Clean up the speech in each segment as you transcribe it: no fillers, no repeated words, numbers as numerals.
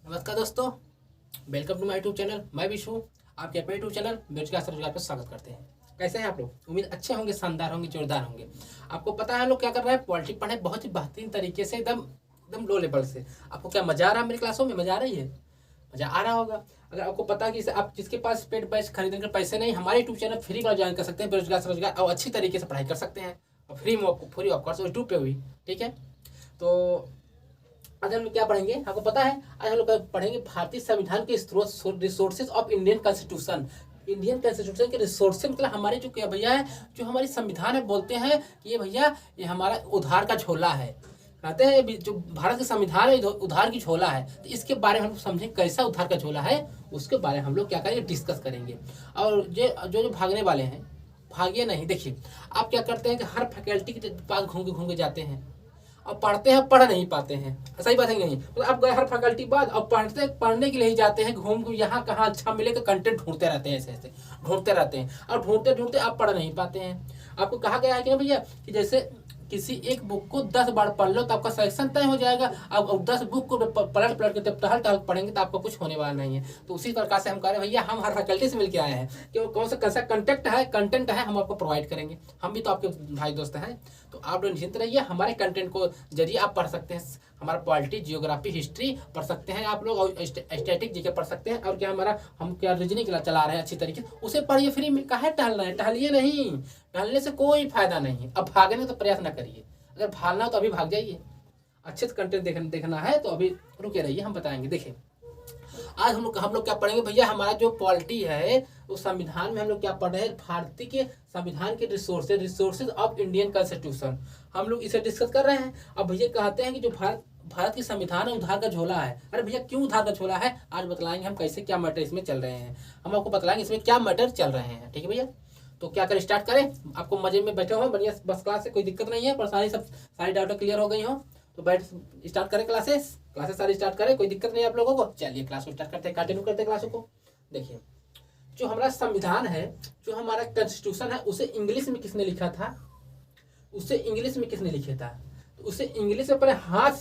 नमस्कार दोस्तों, welcome to my YouTube channel. मैं विशु आपके अपने यूट्यूब चैनल बेरोजगार से रोजगार पर स्वागत करते हैं। कैसे हैं आप लोग? उम्मीद अच्छे होंगे, शानदार होंगे, जोरदार होंगे। आपको पता है हम लोग क्या कर रहे हैं? पॉलिटिक्स पढ़े बहुत ही बेहतरीन तरीके से, एकदम एकदम लो लेवल से। आपको क्या मजा आ रहा है? मेरी क्लासों में मजा आ रही है? मजा आ रहा होगा। अगर आपको पता है कि आप जिसके पास पेड बैच खरीदने के पैसे नहीं, हमारे यूट्यूब चैनल फ्री का ज्वाइन कर सकते हैं, बेरोजगार से रोजगार, और अच्छी तरीके से पढ़ाई कर सकते हैं। और फ्री ऑफ कोर्स यूट्यूब पे हुई। ठीक है, तो आज हम लोग क्या पढ़ेंगे आपको पता है? आज हम लोग पढ़ेंगे भारतीय संविधान के स्रोत, resources of Indian constitution. Indian constitution के रिसोर्सेज मतलब हमारे जो क्या भैया है, जो हमारी संविधान है, बोलते हैं कि ये भैया ये हमारा उधार का झोला है। कहते हैं जो भारत का संविधान है उधार की झोला है। तो इसके बारे में हम समझें कैसा उधार का झोला है, उसके बारे में हम लोग क्या करेंगे, डिस्कस करेंगे। और जो भागने वाले हैं, भागिए नहीं। देखिए, आप क्या करते हैं कि हर फैकल्टी के पास घूम के जाते हैं और पढ़ते हैं, पढ़ नहीं पाते हैं। सही बात है कि नहीं? तो आप गए हर फैकल्टी बाद और पढ़ने के लिए ही जाते हैं, घूम यहाँ कहाँ अच्छा मिलेगा कंटेंट ढूंढते रहते हैं, ऐसे ढूंढते रहते हैं और ढूंढते ढूंढते आप पढ़ नहीं पाते हैं। आपको कहा गया है कि ना भैया कि जैसे किसी एक बुक को 10 बार पढ़ लो तो आपका सिलेक्शन तय हो जाएगा। अब 10 बुक को पलट के जब टहल पढ़ेंगे तो आपको कुछ होने वाला नहीं है। तो उसी प्रकार से हम कह रहे हैं भैया, हम हर फैकल्टी से मिलकर आए हैं कि वो कौन सा कैसा कंटेंट है हम आपको प्रोवाइड करेंगे। हम भी तो आपके भाई दोस्त हैं, तो आप लोग निश्चिंत रहिए। हमारे कंटेंट को जरिए आप पढ़ सकते हैं। हमारा पॉलिटी, जियोग्राफी, हिस्ट्री पढ़ सकते हैं आप लोग, और स्टैटिक जीके पढ़ सकते हैं। और क्या हम क्या रीजनिंग चला रहे हैं अच्छी तरीके से, उसे पढ़िए। फ्री में काहे टहलना है? टहलिए नहीं, टहलने से कोई फायदा नहीं है। अब भागने तो प्रयास न करिए। अगर भागना हो तो अभी भाग जाइए। अच्छे से कंटेंट देखना है तो अभी रुके रहिए, हम बताएंगे। देखिए, आज हम लोग क्या पढ़ेंगे भैया, हमारा जो पॉलिटी है उस संविधान में हम लोग क्या पढ़ रहे हैं, भारतीय के संविधान के रिसोर्सेज ऑफ इंडियन कॉन्स्टिट्यूशन, हम लोग इसे डिस्कस कर रहे हैं। अब भैया कहते हैं कि जो भारत की संविधान है उधार का झोला है। अरे भैया, क्यों उधार का झोला है? आज बतलाएंगे हम कैसे, क्या मैटर इसमें चल रहे हैं। हम आपको बतलाएंगे इसमें क्या मैटर चल रहे हैं। ठीक है भैया, तो क्या करें, स्टार्ट करें? आपको मजे में बैठे हो बढ़िया बस क्लास से, कोई दिक्कत नहीं है, परेशानी सब सारी डाउट क्लियर हो गई हो तो बैठ स्टार्ट करें। क्लासेस सारी स्टार्ट करें, कोई दिक्कत नहीं आप लोगों को। चलिए क्लास को स्टार्ट करते हैं, कंटिन्यू करते हैं क्लासों को। देखिए, जो हमारा संविधान है, जो हमारा कॉन्स्टिट्यूशन है, उसे इंग्लिश में किसने लिखा था? तो उसे इंग्लिश में अपने हाथ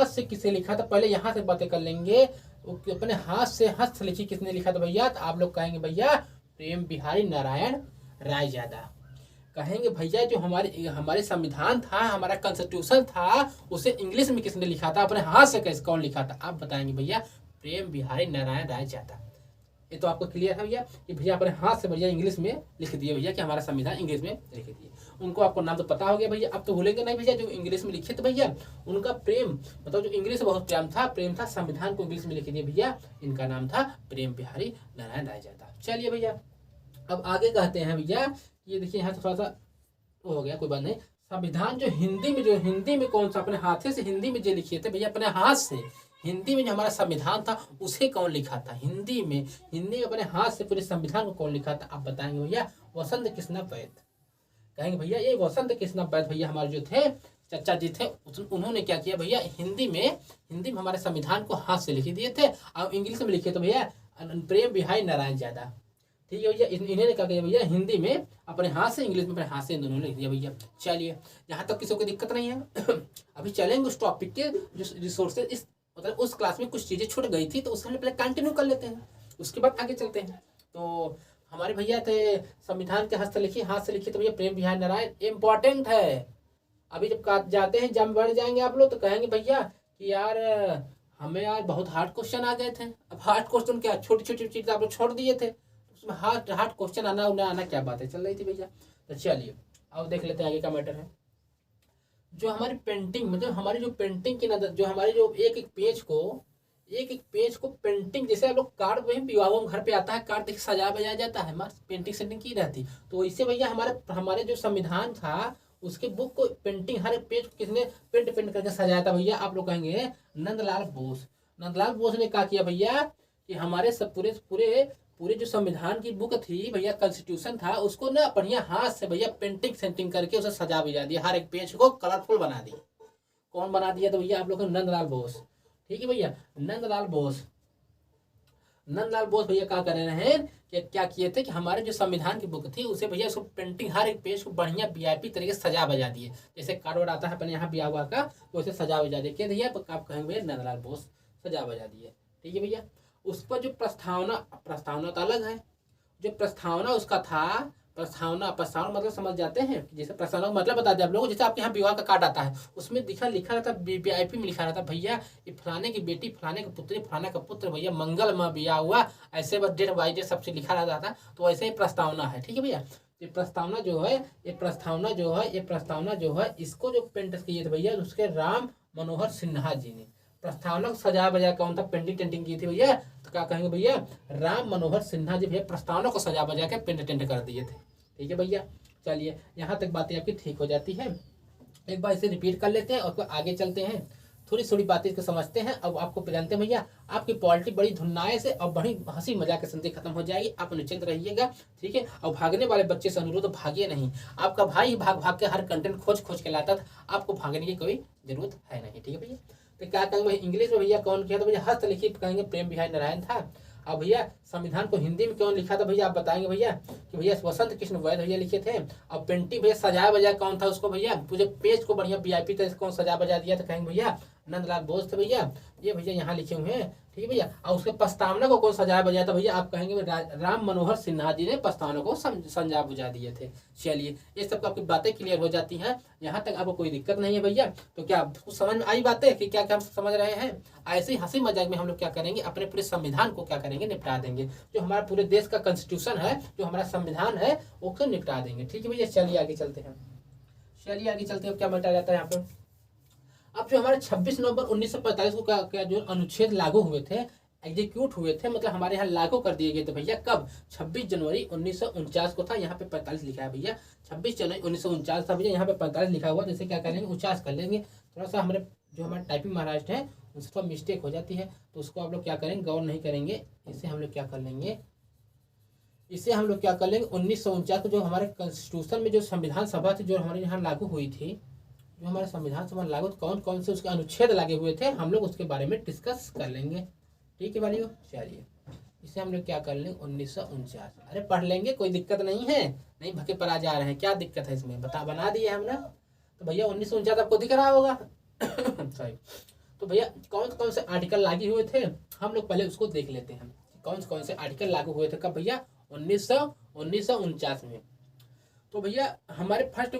से, किसने लिखा था? पहले यहाँ से बातें कर लेंगे। अपने हाथ से हस्तलिखित किसने लिखा था भैया? तो आप लोग कहेंगे भैया प्रेम बिहारी नारायण राय ज्यादा। कहेंगे भैया जो हमारे संविधान था, हमारा कॉन्स्टिट्यूशन था, उसे इंग्लिश में किसने लिखा था? अपने हाथ से कैसे, कौन लिखा था? आप बताएंगे भैया प्रेम बिहारी नारायण राय ज्यादा। ये तो आपको क्लियर है भैया कि भैया अपने हाथ से भैया इंग्लिश में लिख दिए भैया कि हमारा संविधान इंग्लिश में लिख दिए। उनको आपको नाम तो पता हो गया भैया, अब तो भूलेंगे नहीं भैया। जो इंग्लिश में लिखे थे भैया, उनका प्रेम मतलब जो इंग्लिश में बहुत प्रेम था, संविधान को इंग्लिश में लिख दिए भैया। इनका नाम था प्रेम बिहारी नारायण राय ज्यादा। चलिए भैया, अब आगे कहते हैं भैया, ये देखिए यहाँ थोड़ा सा हो गया, कोई बात नहीं। संविधान जो हिंदी में कौन सा अपने हाथे से हिंदी में जो लिखे थे भैया, अपने हाथ से हिंदी में जो हमारा संविधान था उसे कौन लिखा था? हिंदी में अपने हाथ से पूरे संविधान को कौन लिखा था? आप बताएंगे भैया वसंत कृष्ण वैद्य। कहेंगे भैया ये वसंत कृष्ण वैद्य भैया हमारे जो थे चचा जी थे, उन्होंने क्या किया भैया, हिंदी में हमारे संविधान को हाथ से लिख दिए थे। और इंग्लिश में लिखे तो भैया प्रेम बिहारी नारायण ज्यादा। ठीक है भैया, इन्होंने क्या किया भैया, हिंदी में अपने हाथ से, इंग्लिश में अपने हाथ से, इन दोनों ने लिख दिया भैया। चलिए, यहाँ तक किसी को दिक्कत नहीं है। अभी चलेंगे उस टॉपिक के जो रिसोर्सेज, इस मतलब उस क्लास में कुछ चीजें छूट गई थी तो उसमें पहले कंटिन्यू कर लेते हैं, उसके बाद आगे चलते हैं। तो हमारे भैया थे संविधान के हाथ से लिखी तो भैया प्रेम बिहारी नारायण इंपॉर्टेंट है। अभी जब जाते हैं, जब बढ़ जाएंगे आप लोग तो कहेंगे भैया कि यार हमें यार बहुत हार्ड क्वेश्चन आ गए थे। अब हार्ड क्वेश्चन क्या, छोटी छोटी चीज आप लोग छोड़ दिए थे, उसमें हार्ड क्वेश्चन आना क्या बात है, चल रही थी भैया। तो चलिए अब देख लेते हैं आगे का मैटर है। जो हमारी पेंटिंग, मतलब हमारी जो पेंटिंग की नजर, जो हमारे जो एक एक पेज को पेंटिंग, जैसे आप लोग कार्ड में विवाहों घर पे आता है, कार्ड देख सजा बजाया जाता है, पेंटिंग सेंटिंग की रहती। तो इससे भैया हमारे जो संविधान था उसके बुक को पेंटिंग, हर एक पेज को किसने पेंट करके सजाया था भैया? आप लोग कहेंगे नंदलाल बोस ने क्या किया भैया कि हमारे सब पूरे जो संविधान की बुक थी भैया, कॉन्स्टिट्यूशन था, उसको ना बढ़िया हाथ से भैया पेंटिंग सेंटिंग करके उसे सजा भी दिया, हर एक पेज को कलरफुल बना दिया। कौन बना दिया? तो भैया आप लोग नंदलाल बोस। ठीक है भैया, नंदलाल बोस। नंदलाल बोस भैया क्या कर रहे हैं कि क्या किए थे कि हमारे जो संविधान की बुक थी उसे भैया उसको पेंटिंग हर एक पेज को बढ़िया वीआईपी तरीके से सजा बजा दिए। जैसे कार्ड आता है अपने यहाँ ब्याह हुआ का, तो उसे सजा बजा दिए क्या भैया, आप कहेंगे भैया नंदलाल बोस सजा बजा दिए। ठीक है भैया। उस पर जो प्रस्तावना, प्रस्तावना तो अलग है, जो प्रस्तावना उसका था, प्रस्तावना प्रस्तावना मतलब समझ जाते हैं, जैसे प्रस्तावना का मतलब बता दें आप लोगों को। जैसे आपके यहाँ विवाह का कार्ड आता है, उसमें लिखा रहता है, वीआईपी में लिखा रहता है भैया ये फलाने की बेटी, फलाने की पुत्री, फलाने का पुत्र भैया मंगलमय ब्याह हुआ, ऐसे बस डेट बाई डेट सबसे लिखा रहता था। तो ऐसे ही प्रस्तावना है। ठीक है भैया। ये प्रस्तावना जो है, ये प्रस्तावना जो है, ये प्रस्तावना जो है, इसको जो पेंट किए थे भैया उसके राम मनोहर सिन्हा जी ने। प्रस्तावना को सजा बजा कौन था, पेंटिंग टेंटिंग की थी भैया, तो क्या कहेंगे भैया, राम मनोहर सिन्हा जी भैया प्रस्तावना को सजा बजा के पेंट टेंट कर दिए थे। ठीक है भैया। चलिए यहाँ तक बातें आपकी ठीक हो जाती है। एक बार इसे रिपीट कर लेते हैं और फिर आगे चलते हैं, थोड़ी थोड़ी बातें इसको समझते हैं। अब आपको जानते हैं भैया, आपकी पॉलिटी बड़ी धुनाए से और बड़ी हंसी मजाक के संदेश खत्म हो जाएगी। आप निश्चिंत रहिएगा। ठीक है। और भागने वाले बच्चे से अनुरोध, भागिए नहीं। आपका भाई भाग भाग के हर कंटेंट खोज खोज के लाता था, आपको भागने की कोई जरूरत है नहीं। ठीक है भैया। तो क्या कहेंगे इंग्लिश में भैया कौन किया था भैया, हस्तलिखित कहेंगे प्रेम बिहारी नारायण था। अब भैया संविधान को हिंदी में कौन लिखा था भैया, आप बताएंगे भैया कि भैया वसंत कृष्ण वैद्य भैया लिखे थे। अब पेंटिंग भैया सजाया बजाया कौन था उसको भैया, पूरे पेज को बढ़िया वीआईपी तरह से कौन सजा बजा दिया था, कहेंगे भैया नंदलाल बोस थे भैया। ये भैया यहाँ लिखे हुए हैं। ठीक है भैया। और उसके प्रस्तावना को कौन सजाया बजाया था भैया, आप कहेंगे राम मनोहर सिन्हा जी ने प्रस्तावना को सजा बुझा दिए थे। चलिए ये सब आपकी बातें क्लियर हो जाती हैं। यहाँ तक आपको कोई दिक्कत नहीं है भैया। तो क्या कुछ समझ में आई बातें कि क्या क्या हम समझ रहे हैं। ऐसे ही हंसी मजाक में हम लोग क्या करेंगे, अपने पूरे संविधान को क्या करेंगे, निपटा देंगे। जो हमारा पूरे देश का कॉन्स्टिट्यूशन है, जो हमारा संविधान है, उसको निपटा देंगे। ठीक है भैया। चलिए आगे चलते हैं। चलिए आगे चलते हैं। क्या बता जाता है यहाँ पर, अब जो हमारे 26 नवंबर 1945 को क्या जो अनुच्छेद लागू हुए थे, एग्जीक्यूट हुए थे, मतलब हमारे यहाँ लागू कर दिए गए थे भैया। कब, 26 जनवरी 1949 को था। यहाँ पे 45 लिखा है भैया, 26 जनवरी 1949 था भैया, यहाँ पे 45 लिखा हुआ। जैसे क्या करेंगे, 49 कर लेंगे। थोड़ा सा हमारे जो हमारा टाइपिंग महाराष्ट्र है उससे थोड़ा मिस्टेक हो जाती है, तो उसको आप लोग क्या करेंगे, गौर नहीं करेंगे। इसे हम लोग क्या कर लेंगे, इसे हम लोग क्या कर लेंगे, 1949 को जो हमारे कॉन्स्टिट्यूशन में जो संविधान सभा थी जो हमारे यहाँ लागू हुई थी, जो हमारे संविधान सभा लागू कौन कौन से उसके अनुच्छेद लगे हुए थे, हम लोग उसके बारे में डिस्कस कर लेंगे। ठीक है भाइयों। चलिए इसे हम लोग क्या कर लेंगे, 1949। अरे पढ़ लेंगे, कोई दिक्कत नहीं है। नहीं भके पर आ जा रहे हैं, क्या दिक्कत है इसमें, बना दिए हमने। तो भैया 1949 आपको दिख रहा होगा। सॉरी। तो भैया कौन कौन से आर्टिकल लागू हुए थे, हम लोग पहले उसको देख लेते हैं। कौन से आर्टिकल लागू हुए थे कब भैया, 1949 में। तो भैया हमारे फर्स्ट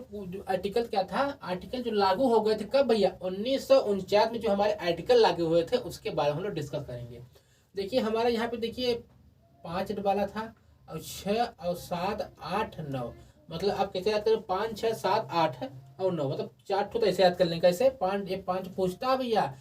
आर्टिकल क्या था, आर्टिकल जो लागू हो गए थे कब भैया, 1949 में जो हमारे आर्टिकल लागू हुए थे उसके बारे में हम लोग डिस्कस करेंगे। देखिए हमारा यहाँ पे देखिए 5 वाला था, और 6 और 7 8 9, मतलब आप कैसे याद करें, 5 6 7 8 और 9, मतलब 4 तो ऐसे याद कर लेंगे। कैसे, 5 पूछता भैया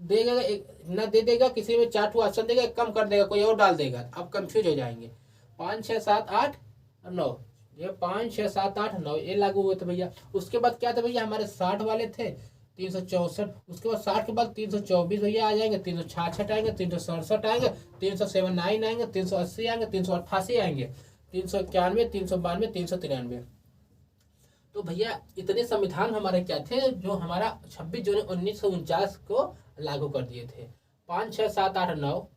देगा, ना दे देगा, किसी में 4 ऑप्शन देगा, कम कर देगा, कोई और डाल देगा, आप कंफ्यूज हो जाएंगे। 5 6 7 8 और 9, ये 5 6 7 8 9 ये लागू हुए थे भैया। उसके बाद क्या था भैया, हमारे 60 वाले थे 364, उसके बाद 60 के बाद 324 भैया आ जाएंगे, 366 आएंगे, 367 आएंगे, 379 आएंगे, 380 आएंगे, 388 आएंगे, 391, 392, 393। तो भैया इतने संविधान हमारे क्या थे जो हमारा 26 जनवरी 1949 को लागू कर दिए थे। 5 6 7 8 9,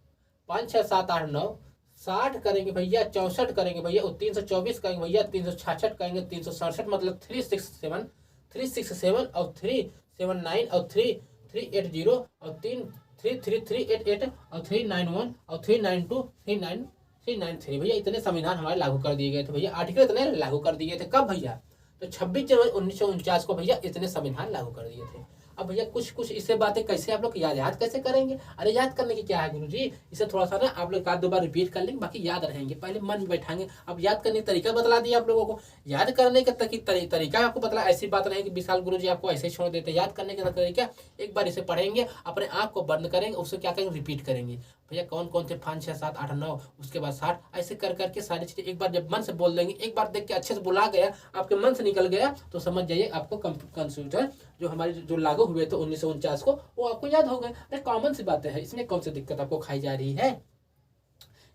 5 6 7 8 9, 60 करेंगे भैया, 64 करेंगे भैया, 324 करेंगे भैया, 366 करेंगे, 367 मतलब 367 और 379 और 3380 और 3338 और 391 और 392 393 भैया इतने संविधान हमारे लागू कर दिए गए थे भैया। आर्टिकल इतने लागू कर दिए थे कब भैया, तो 26 जनवरी 1949 को भैया इतने संविधान लागू कर दिए थे। अब भैया कुछ इससे बातें कैसे आप लोग याद कैसे करेंगे, अरे याद करने की क्या है गुरुजी, इसे थोड़ा सा ना आप लोग 1-2 बार रिपीट कर लेंगे, बाकी याद रहेंगे। पहले मन में बैठाएंगे। अब याद करने का तरीका बतला दिया आप लोगों को, याद करने का तरीका आपको बतला। ऐसी बात नहीं कि विशाल गुरुजी आपको ऐसे छोड़ देते। याद करने का तरीका, एक बार इसे पढ़ेंगे, अपने आँख को बंद करेंगे, उससे क्या करेंगे, रिपीट करेंगे भैया कौन कौन थे, 5 6 7 8 9, उसके बाद 60, ऐसे कर करके सारी चीजें एक बार जब मन से बोल देंगे, एक बार देख के अच्छे से बुला गया, आपके मन से निकल गया, तो समझ जाइए आपको कंप्यूटर जो हमारे जो लागू हुए थे 1949 को, वो आपको याद हो गए। अरे कॉमन सी बातें है, इसमें कौन सी दिक्कत आपको खाई जा रही है,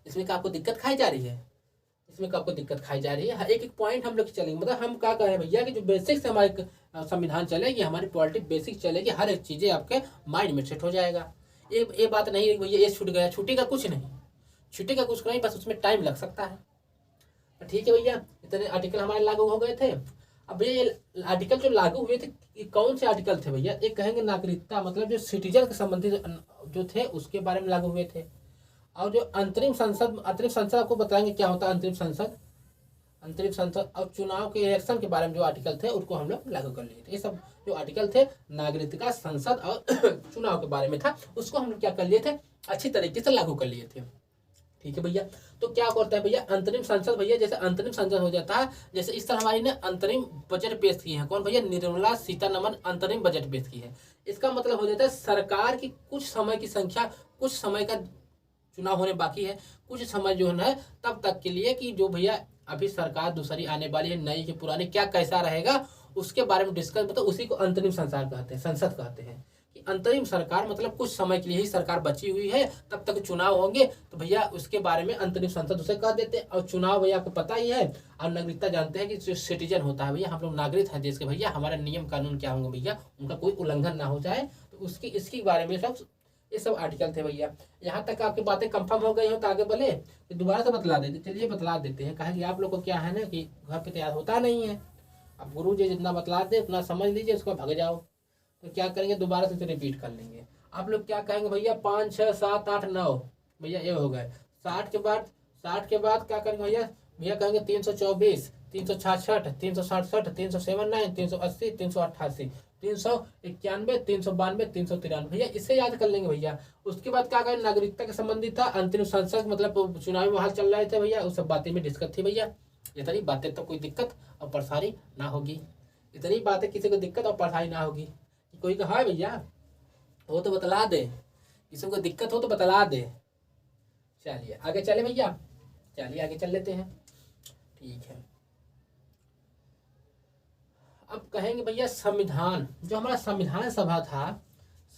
इसमें क्या आपको दिक्कत खाई जा रही है, इसमें क्या आपको दिक्कत खाई जा रही है। एक एक पॉइंट हम लोग चलेंगे, मतलब हम क्या कहें भैया कि जो बेसिक से हमारे संविधान चलेगी, हमारी पॉलिटिक्स बेसिक चलेगी, हर एक चीजें आपके माइंड में सेट हो जाएगा। ये बात नहीं है भैया ये छूट गया, छूटेगा कुछ नहीं, छुट्टी कुछ नहीं, बस उसमें टाइम लग सकता है। तो ठीक है भैया, इतने आर्टिकल हमारे लागू हो गए थे। अब ये आर्टिकल जो लागू हुए थे, ये कौन से आर्टिकल थे भैया? एक कहेंगे नागरिकता, मतलब जो सिटीजन के संबंधित जो थे उसके बारे में लागू हुए थे। और जो अंतरिम संसद आपको बताएंगे क्या होता है अंतरिम संसद। अंतरिम संसद और चुनाव के इलेक्शन के बारे में जो आर्टिकल थे उनको हम लोग लागू कर लिए थे। ये सब जो आर्टिकल थे नागरिकता, संसद और चुनाव के बारे में था, उसको हम लोग क्या कर लिए थे, अच्छी तरीके से लागू कर लिए थे। ठीक है भैया। तो क्या करता है भैया अंतरिम संसद? भैया जैसे अंतरिम संसद हो जाता है, जैसे इस तरह हमारी ने अंतरिम बजट पेश की है। कौन भैया? निर्मला सीतारमण अंतरिम बजट पेश की है। इसका मतलब हो जाता है सरकार की कुछ समय की संख्या, कुछ समय का चुनाव होने बाकी है, कुछ समय जो है तब तक के लिए कि जो भैया अभी सरकार दूसरी आने वाली है, नई की पुरानी, क्या कैसा रहेगा उसके बारे में डिस्कस, मतलब उसी को अंतरिम संसार कहते हैं, संसद कहते हैं। कि अंतरिम सरकार मतलब कुछ समय के लिए ही सरकार बची हुई है, तब तक चुनाव होंगे, तो भैया उसके बारे में अंतरिम संसद उसे कह देते हैं। और चुनाव भैया आपको पता ही है। और नागरिकता जानते हैं कि जो सिटीजन होता है भैया, हम लोग नागरिक हैं देश के भैया, हमारा नियम कानून क्या होंगे भैया, उनका कोई उल्लंघन ना हो जाए, तो उसकी इसके बारे में सब ये सब आर्टिकल थे भैया। यहाँ तक आपकी बातें कंफर्म हो गई हो तो आगे बोले तो दोबारा से बतला देते। चलिए बतला देते हैं, कहा कि आप लोग को क्या है ना कि घर पे तैयार होता नहीं है। अब गुरु जी जितना बतला दे उतना समझ लीजिए, उसको भाग जाओ। तो क्या करेंगे, दोबारा से रिपीट कर लेंगे। आप लोग क्या कहेंगे भैया, 5 6 7 8 9 भैया ये हो गए। 60 के बाद क्या करेंगे भैया? भैया कहेंगे 324, 366, 367, 379, 380, 388, 391, 392, 393 भैया इससे याद कर लेंगे भैया। उसके बाद क्या करें, नागरिकता के संबंधित था, अंतरिम संसद मतलब चुनावी माहौल चल रहे थे भैया, उस सब बातें में डिस्कस थी भैया। इतनी बातें तो कोई दिक्कत और परेशानी ना होगी, इतनी बातें किसी को दिक्कत और परेशानी ना होगी। कोई कहा है भैया वो तो बतला दे, किसी को दिक्कत हो तो बतला दे। चलिए आगे चले भैया, चलिए आगे चल लेते हैं। ठीक है, अब कहेंगे भैया संविधान, जो हमारा संविधान सभा था,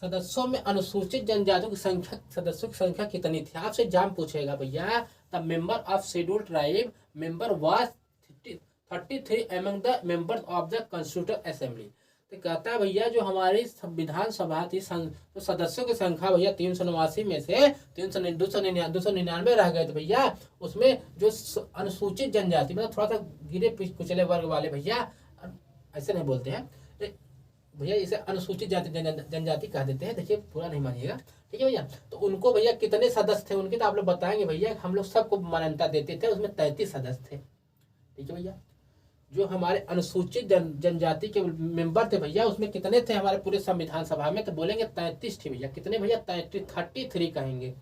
सदस्यों में अनुसूचित जनजातियों की संख्या, सदस्यों की संख्या कितनी थी? आपसे एग्जाम पूछेगा भैया। The member of scheduled tribe member was 33 among the members of the constituent assembly. तो कहता है भैया जो हमारी संविधान सभा थी, तो सदस्यों की संख्या भैया 389 में से 299 रह गए थे भैया। उसमें जो अनुसूचित जनजाति मतलब थोड़ा सा गिरे कुचले वर्ग वाले भैया, ऐसे नहीं बोलते हैं भैया, इसे अनुसूचित जाति जनजाति कह देते हैं। देखिए पूरा नहीं मानिएगा, ठीक है भैया। तो उनको भैया कितने सदस्य थे उनके, तो आप लोग बताएंगे भैया। हम लोग सबको मान्यता देते थे, उसमें 33 सदस्य थे। ठीक है भैया, जो हमारे अनुसूचित जनजाति के मेंबर थे भैया, उसमें कितने थे हमारे पूरे संविधान सभा में? तो बोलेंगे 33 थे भैया। कितने भैया? 33 कहेंगे।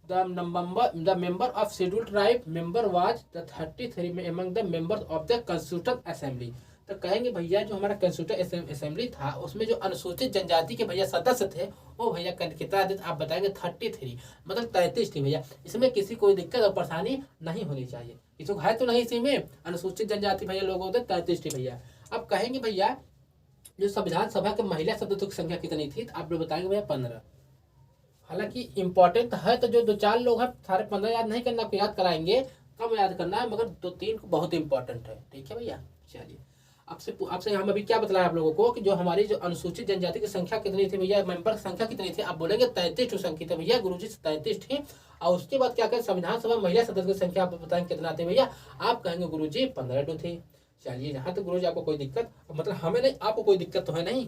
The member of scheduled tribe member was the 33 among the members of the constituent assembly. तो कहेंगे भैया जो हमारा कॉन्स्टिट्यूंट असेंबली था, उसमें जो अनुसूचित जनजाति के भैया सदस्य थे वो भैया कितना थे? आप बताएंगे 33, मतलब 33 थी भैया। इसमें किसी कोई दिक्कत और परेशानी नहीं होनी चाहिए। किसी को है तो नहीं इसी में अनुसूचित जनजाति भैया लोग होते 33 थी भैया। अब कहेंगे भैया जो संविधान सभा के महिला सदस्यों की संख्या कितनी थी? तो आप लोग बताएंगे भैया 15। हालांकि इंपॉर्टेंट है तो जो 2-4 लोग हैं सारे 15 याद नहीं करना, आपको याद कराएंगे, कम याद करना है, मगर 2-3 बहुत इंपॉर्टेंट है। ठीक है भैया, चलिए आपसे हम अभी क्या बताया आप लोगों को कि जो हमारी जो अनुसूचित जनजाति की संख्या कितनी थी भैया, मेंबर की संख्या कितनी थी? आप बोलेंगे 33 संख्या थी भैया, गुरुजी 33 थी। और उसके बाद क्या कहें, संविधान सभा महिला सदस्य की संख्या आप बताएंगे कितना थे भैया? आप कहेंगे गुरुजी 15 थी। चलिए यहाँ तो गुरुजी आपको कोई दिक्कत, मतलब हमें नहीं, आपको कोई दिक्कत तो है नहीं?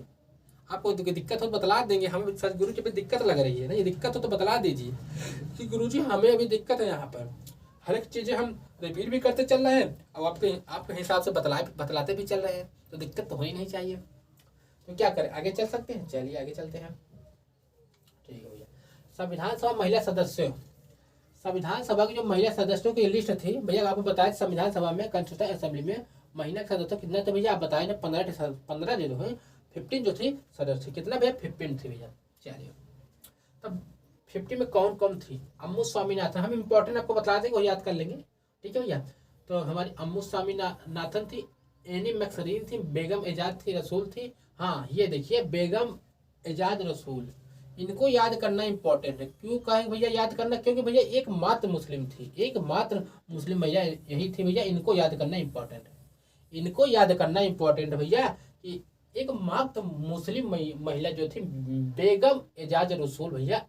आपको दिक्कत हो तो बतला देंगे, हमें सच गुरु जी पे दिक्कत लग रही है ना, ये दिक्कत हो तो बतला दीजिए कि गुरुजी हमें अभी दिक्कत है। यहाँ पर हर एक चीज़ें हम रिपीट भी करते चल रहे हैं और आपके हिसाब से बतलाते भी चल रहे हैं, तो दिक्कत तो हो ही नहीं चाहिए। तो क्या करें, आगे चल सकते हैं? चलिए आगे चलते हैं। ठीक है भैया, संविधान सभा महिला सदस्यों, संविधान सभा की जो महिला सदस्यों की लिस्ट थी भैया, आपको बताया संविधान सभा में कॉन्स्टिट्यूंट असेंबली में महिला सदस्य कितने थे भैया? आप बताए ना 15 जो है 15 जो थी सदस्य, कितना भैया? 15 थी भैया। चलिए तब 50 में कौन कौन थी? अम्मू स्वामीनाथन, हम इम्पोर्टेंट आपको बता देंगे, वो याद कर लेंगे। ठीक है भैया, तो हमारी अम्मू स्वामीनाथन थी, एनी मैक्सरीन थी, बेगम एजाज थी रसूल थी। हाँ ये देखिए बेगम एजाज रसूल, इनको याद करना इंपॉर्टेंट है। क्यों कहेंगे भैया याद करना? क्योंकि भैया एकमात्र मुस्लिम थी, एकमात्र मुस्लिम भैया यही थी भैया, इनको याद करना इंपॉर्टेंट है। इनको याद करना इंपॉर्टेंट है भैया कि एकमात्र मुस्लिम महिला जो थी बेगम एजाज रसूल भैया,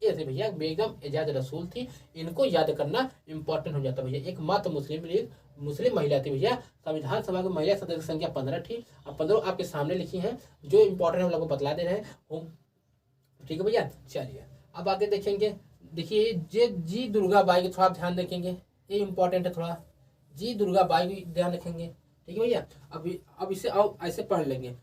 ए थे भैया, बेगम एजाज रसूल थी। इनको याद करना इंपॉर्टेंट हो जाता है भैया। एकमात्र मुस्लिम लीग मुस्लिम महिला थी भैया। संविधान सभा की महिला सदस्य की संख्या 15 थी। अब 15 आपके सामने लिखी हैं, जो इंपॉर्टेंट हम लोग को बतला दे रहे हैं। ठीक है भैया, चलिए अब आगे देखेंगे। देखिए जे जी दुर्गाबाई को थोड़ा ध्यान देखेंगे, ये इंपॉर्टेंट है थोड़ा। जी दुर्गाबाई को ध्यान रखेंगे, ठीक है भैया। अब इसे अब ऐसे पढ़ लेंगे।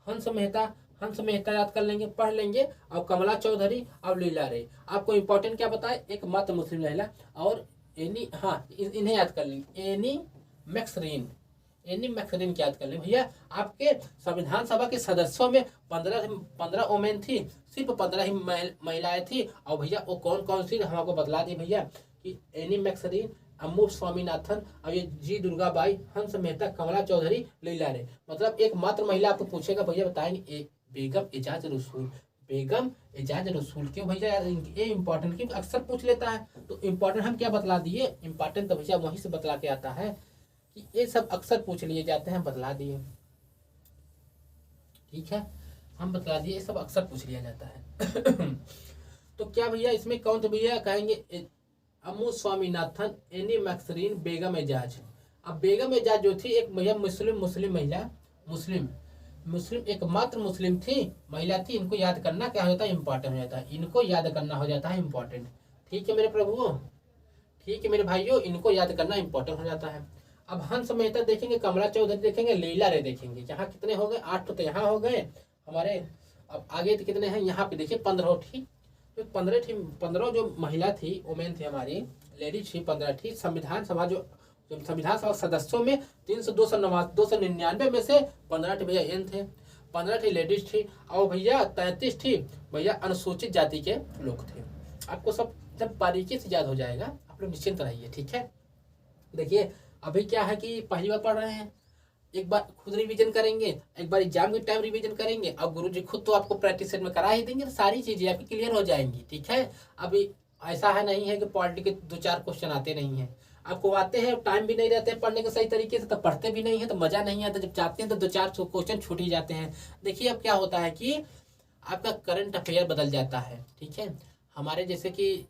हंस मेहता, हंस मेहता याद कर लेंगे, पढ़ लेंगे। अब कमला चौधरी, अब लीला रे। आपको इंपॉर्टेंट क्या बताए, एक मात्र मुस्लिम महिला। और एनी, हाँ इन्हें याद कर लेंगे, एनी मैक्सरीन। एनी मैक्सरीन क्या याद कर लेंगे भैया। आपके संविधान सभा के सदस्यों में 15 वोमेन थी, सिर्फ 15 ही महिलाएं थी। और भैया वो कौन कौन सी हम आपको बतला दी भैया, कि एनी मैक्सरीन, अम्मू स्वामीनाथन, और ये जी दुर्गाबाई, हंस मेहता, कमला चौधरी, लीला रे। मतलब एक मात्र महिला आपको पूछेगा भैया, बताएंगे बेगम एजाज रसूल। बेगम एजाज रसूल क्यों भैया, ये इंपॉर्टेंट क्योंकि अक्सर पूछ लेता है। तो इंपॉर्टेंट हम क्या बतला दिए, इंपॉर्टेंट तो भैया वहीं से बतला के आता है कि ये सब अक्सर पूछ लिए जाते हैं, बतला दिए। ठीक है, हम बतला दिए, ये सब अक्सर पूछ लिया जाता है। तो क्या भैया इसमें कौन थे भैया, कहेंगे अम्मू स्वामीनाथन, एनी मैक्सरीन, बेगम एजाज। अब बेगम एजाज जो थी एक भैया मुस्लिम महिला, मुस्लिम एकमात्र मुस्लिम थी, महिला थी। इनको याद करना क्या हो जाता है, इंपॉर्टेंट हो जाता है। इनको याद करना हो जाता है इंपॉर्टेंट। ठीक है मेरे प्रभुओं, ठीक है मेरे भाइयों, इनको याद करना इंपॉर्टेंट हो जाता है। अब हंस मेहता देखेंगे, कमला चौधरी देखेंगे, लीला रे देखेंगे। यहाँ कितने हो गए, 8 तो यहाँ हो गए हमारे। अब आगे तो कितने हैं, यहाँ पे देखिए 15 थी। तो 15 थी, 15 जो महिला थी, वोमेन थी हमारी, लेडीज थी 15 थी। संविधान सभा जो संविधान सभा सदस्यों में 299 में से 15 थे भैया एन थे, 15 थी लेडीज थी। और भैया 33 थी भैया अनुसूचित जाति के लोग थे। आपको सब जब बारीकी से याद हो जाएगा, आप लोग निश्चिंत रहिए। ठीक है, देखिए अभी क्या है कि पहली बार पढ़ रहे हैं, एक बार खुद रिवीजन करेंगे, एक बार एग्जाम के टाइम रिवीजन करेंगे। अब गुरुजी खुद तो आपको प्रैक्टिस सेट में करा ही देंगे, तो सारी चीजें आपकी क्लियर हो जाएंगी। ठीक है, अभी ऐसा है नहीं है कि पॉलिटी के 2-4 क्वेश्चन आते नहीं है, आपको आते हैं, टाइम भी नहीं रहते हैं पढ़ने के सही तरीके से, तो पढ़ते भी नहीं है, तो मजा नहीं आता। जब चाहते हैं तो 2-4 क्वेश्चन छूट ही जाते हैं। देखिए अब क्या होता है कि आपका करंट अफेयर बदल जाता है। ठीक है, हमारे जैसे कि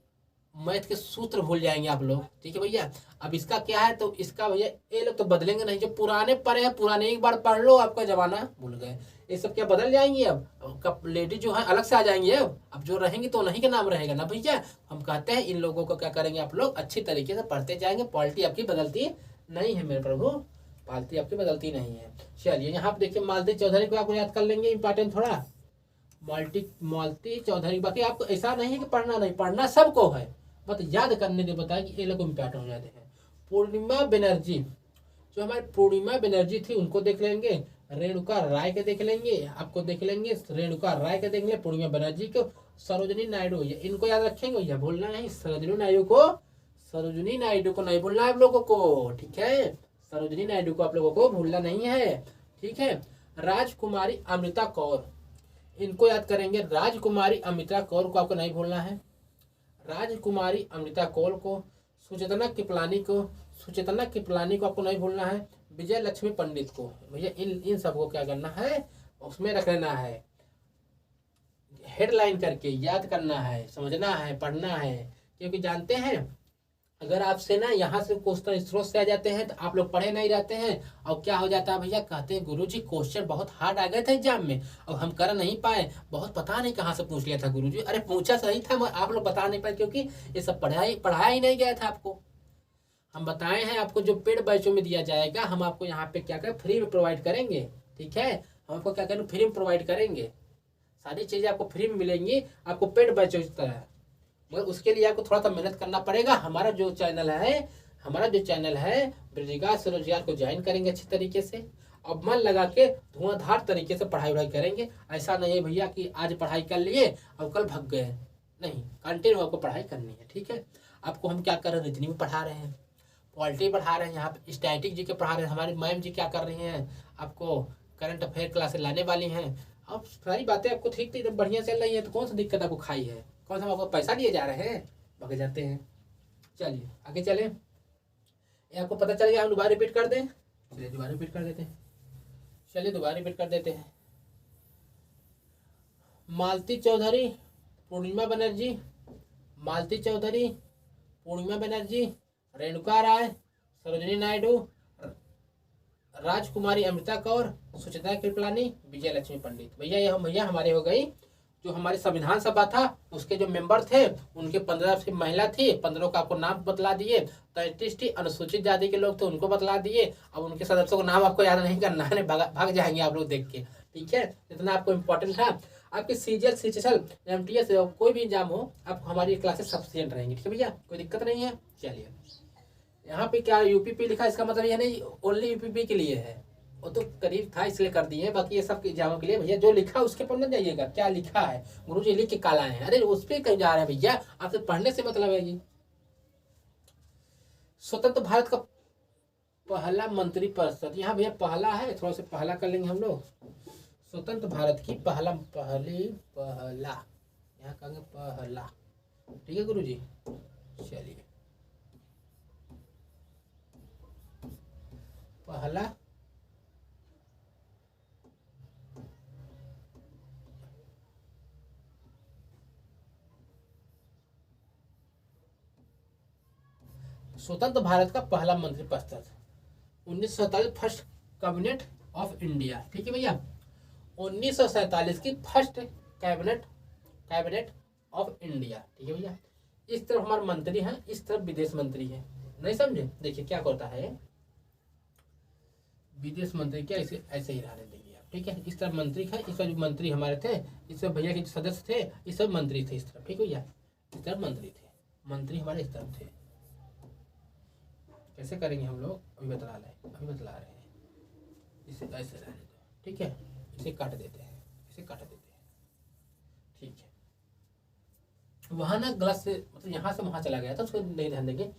मैथ के सूत्र भूल जाएंगे आप लोग। ठीक है भैया, अब इसका क्या है, तो इसका भैया ये लोग तो बदलेंगे नहीं, जो पुराने पढ़े हैं पुराने एक बार पढ़ लो, आपका जमाना भूल गए। ये सब क्या बदल जाएंगे, अब लेडीज जो है अलग से आ जाएंगे। अब जो रहेंगे तो नहीं के नाम रहेगा ना भैया। हम कहते हैं इन लोगों को क्या करेंगे, आप लोग अच्छी तरीके से पढ़ते जाएंगे। पॉलिटी आपकी बदलती नहीं है मेरे प्रभु, पॉलिटी आपकी बदलती नहीं है। चलिए यहाँ पे देखिए, मालती चौधरी को आपको याद कर लेंगे, इंपॉर्टेंट थोड़ा। मालती चौधरी, बाकी आपको ऐसा नहीं है कि पढ़ना नहीं, पढ़ना सबको है, बस याद करने के बताया कि ये लोग इम्पैक्ट हो जाते हैं। पूर्णिमा बनर्जी, जो हमारी पूर्णिमा बनर्जी थी उनको देख लेंगे। रेणुका राय के देख लेंगे, आपको देख लेंगे रेणुका राय के देख लेंगे, पूर्णिमा बनर्जी को। सरोजनी नायडू, ये इनको याद रखेंगे, यह भूलना नहीं। सरोजनी नायडू को नहीं भूलना है आप लोगों को। ठीक है, सरोजनी नायडू को आप लोगों को भूलना नहीं है। ठीक है, राजकुमारी अमृता कौर, इनको याद करेंगे। राजकुमारी अमृता कौर को आपको नहीं भूलना है, राजकुमारी अमृता कौर को। सुचेतना कृपलानी को आपको नहीं भूलना है। विजय लक्ष्मी पंडित को भैया, इन सबको क्या करना है, उसमें रख लेना है, हेडलाइन करके याद करना है, समझना है, पढ़ना है। क्योंकि जानते हैं अगर आपसे ना यहाँ से क्वेश्चन स्रोत से आ जाते हैं तो आप लोग पढ़े नहीं रहते हैं, और क्या हो जाता है भैया, कहते हैं गुरुजी क्वेश्चन बहुत हार्ड आ गए थे एग्जाम में, और हम कर नहीं पाए, बहुत पता नहीं कहाँ से पूछ लिया था गुरुजी। अरे पूछा सही था, आप लोग बता नहीं पाए, क्योंकि ये सब पढ़ाया ही नहीं गया था आपको। हम बताए हैं आपको, जो पेड बैचों में दिया जाएगा, हम आपको यहाँ पे क्या करें, फ्री में प्रोवाइड करेंगे। ठीक है, हम आपको क्या करें, फ्री में प्रोवाइड करेंगे, सारी चीजें आपको फ्री में मिलेंगी, आपको पेड बैचों की तरह। मगर उसके लिए आपको थोड़ा सा मेहनत करना पड़ेगा। हमारा जो चैनल है बेरोजगार से रोजगार को ज्वाइन करेंगे अच्छी तरीके से, अब मन लगा के धुआंधार तरीके से पढ़ाई करेंगे। ऐसा नहीं है भैया कि आज पढ़ाई कर लिए और कल भाग गए, नहीं, कंटिन्यू आपको पढ़ाई करनी है। ठीक है, आपको हम क्या कर रहे हैं, रीजनिंग पढ़ा रहे हैं, पॉलिटी पढ़ा रहे हैं, यहाँ पे स्टैटिक जी के पढ़ा रहे हैं। हमारी मैम जी क्या कर रही हैं, आपको करंट अफेयर क्लासेस लाने वाली हैं। अब सारी बातें आपको ठीक थी, बढ़िया चल रही है, तो कौन सी दिक्कत आपको खाई है, कौन सा आपको पैसा दिए जा रहे हैं, भाग जाते हैं। चलिए आगे चले, ये आपको पता चल गया, हम दोबारा रिपीट कर दें, चलिए दोबारा रिपीट कर देते हैं, चलिए दोबारा रिपीट कर देते हैं। मालती चौधरी, पूर्णिमा बनर्जी, मालती चौधरी, पूर्णिमा बनर्जी, रेणुका राय, सरोजिनी नायडू, राजकुमारी अमृता कौर, सुचिता कृपलानी, विजय लक्ष्मी पंडित। भैया हमारे हो गई। जो हमारी संविधान सभा था उसके जो मेंबर थे उनके 15 से महिला थी, 15 का आपको नाम बतला दिए। 33 अनुसूचित जाति के लोग थे उनको बतला दिए। अब उनके सदस्यों को नाम आपको याद नहीं करना है, भाग जाएंगे आप लोग देख के। ठीक है, इतना आपको इम्पोर्टेंट था। आपके सीजीएल, सीजीएल, एमटीएस कोई भी एग्जाम हो, आपको हमारी क्लासेस सफिशिएंट रहेंगी। ठीक है भैया, कोई दिक्कत नहीं है। चलिए, यहाँ पे क्या यूपीपी लिखा है, इसका मतलब यह नहीं ओनली यूपीपी के लिए है, वो तो करीब था इसलिए कर दिए। बाकी ये सब एग्जामों के लिए भैया जो लिखा उसके पर मत जाइएगा, क्या लिखा है गुरु जी लिख के काला है, अरे उस पर कहीं जा रहे हैं भैया, आपसे पढ़ने से मतलब है। ये स्वतंत्र भारत का पहला मंत्री परिषद, यहाँ भैया पहला है, थोड़ा सा पहला कर लेंगे हम लोग। स्वतंत्र भारत की पहला यहाँ कहेंगे पहला। ठीक है गुरु जी, चलिए पहला स्वतंत्र भारत का पहला मंत्री परिषद 1947 फर्स्ट कैबिनेट ऑफ इंडिया। ठीक है भैया, 1947 की फर्स्ट कैबिनेट ऑफ इंडिया। ठीक है भैया, इस तरफ हमारे मंत्री हैं, इस तरफ विदेश मंत्री हैं। नहीं समझे, देखिए क्या होता है, विदेश मंत्री क्या इसे ऐसे ही रहने देंगे आप। ठीक है, इस तरफ मंत्री है, इस तरफ मंत्री हमारे थे, इस तरफ भैया के सदस्य थे, इस तरफ मंत्री थे, इस तरफ। ठीक है भैया, इस तरफ मंत्री थे, मंत्री हमारे इस तरफ थे। कैसे करेंगे हम लोग अभी बतला रहे हैं। इसे ऐसे रहने दो, ठीक है, इसे काट देते हैं, ठीक है। वहां ना गलत से मतलब यहाँ से वहां चला गया था, उसको नहीं ध्यान देंगे।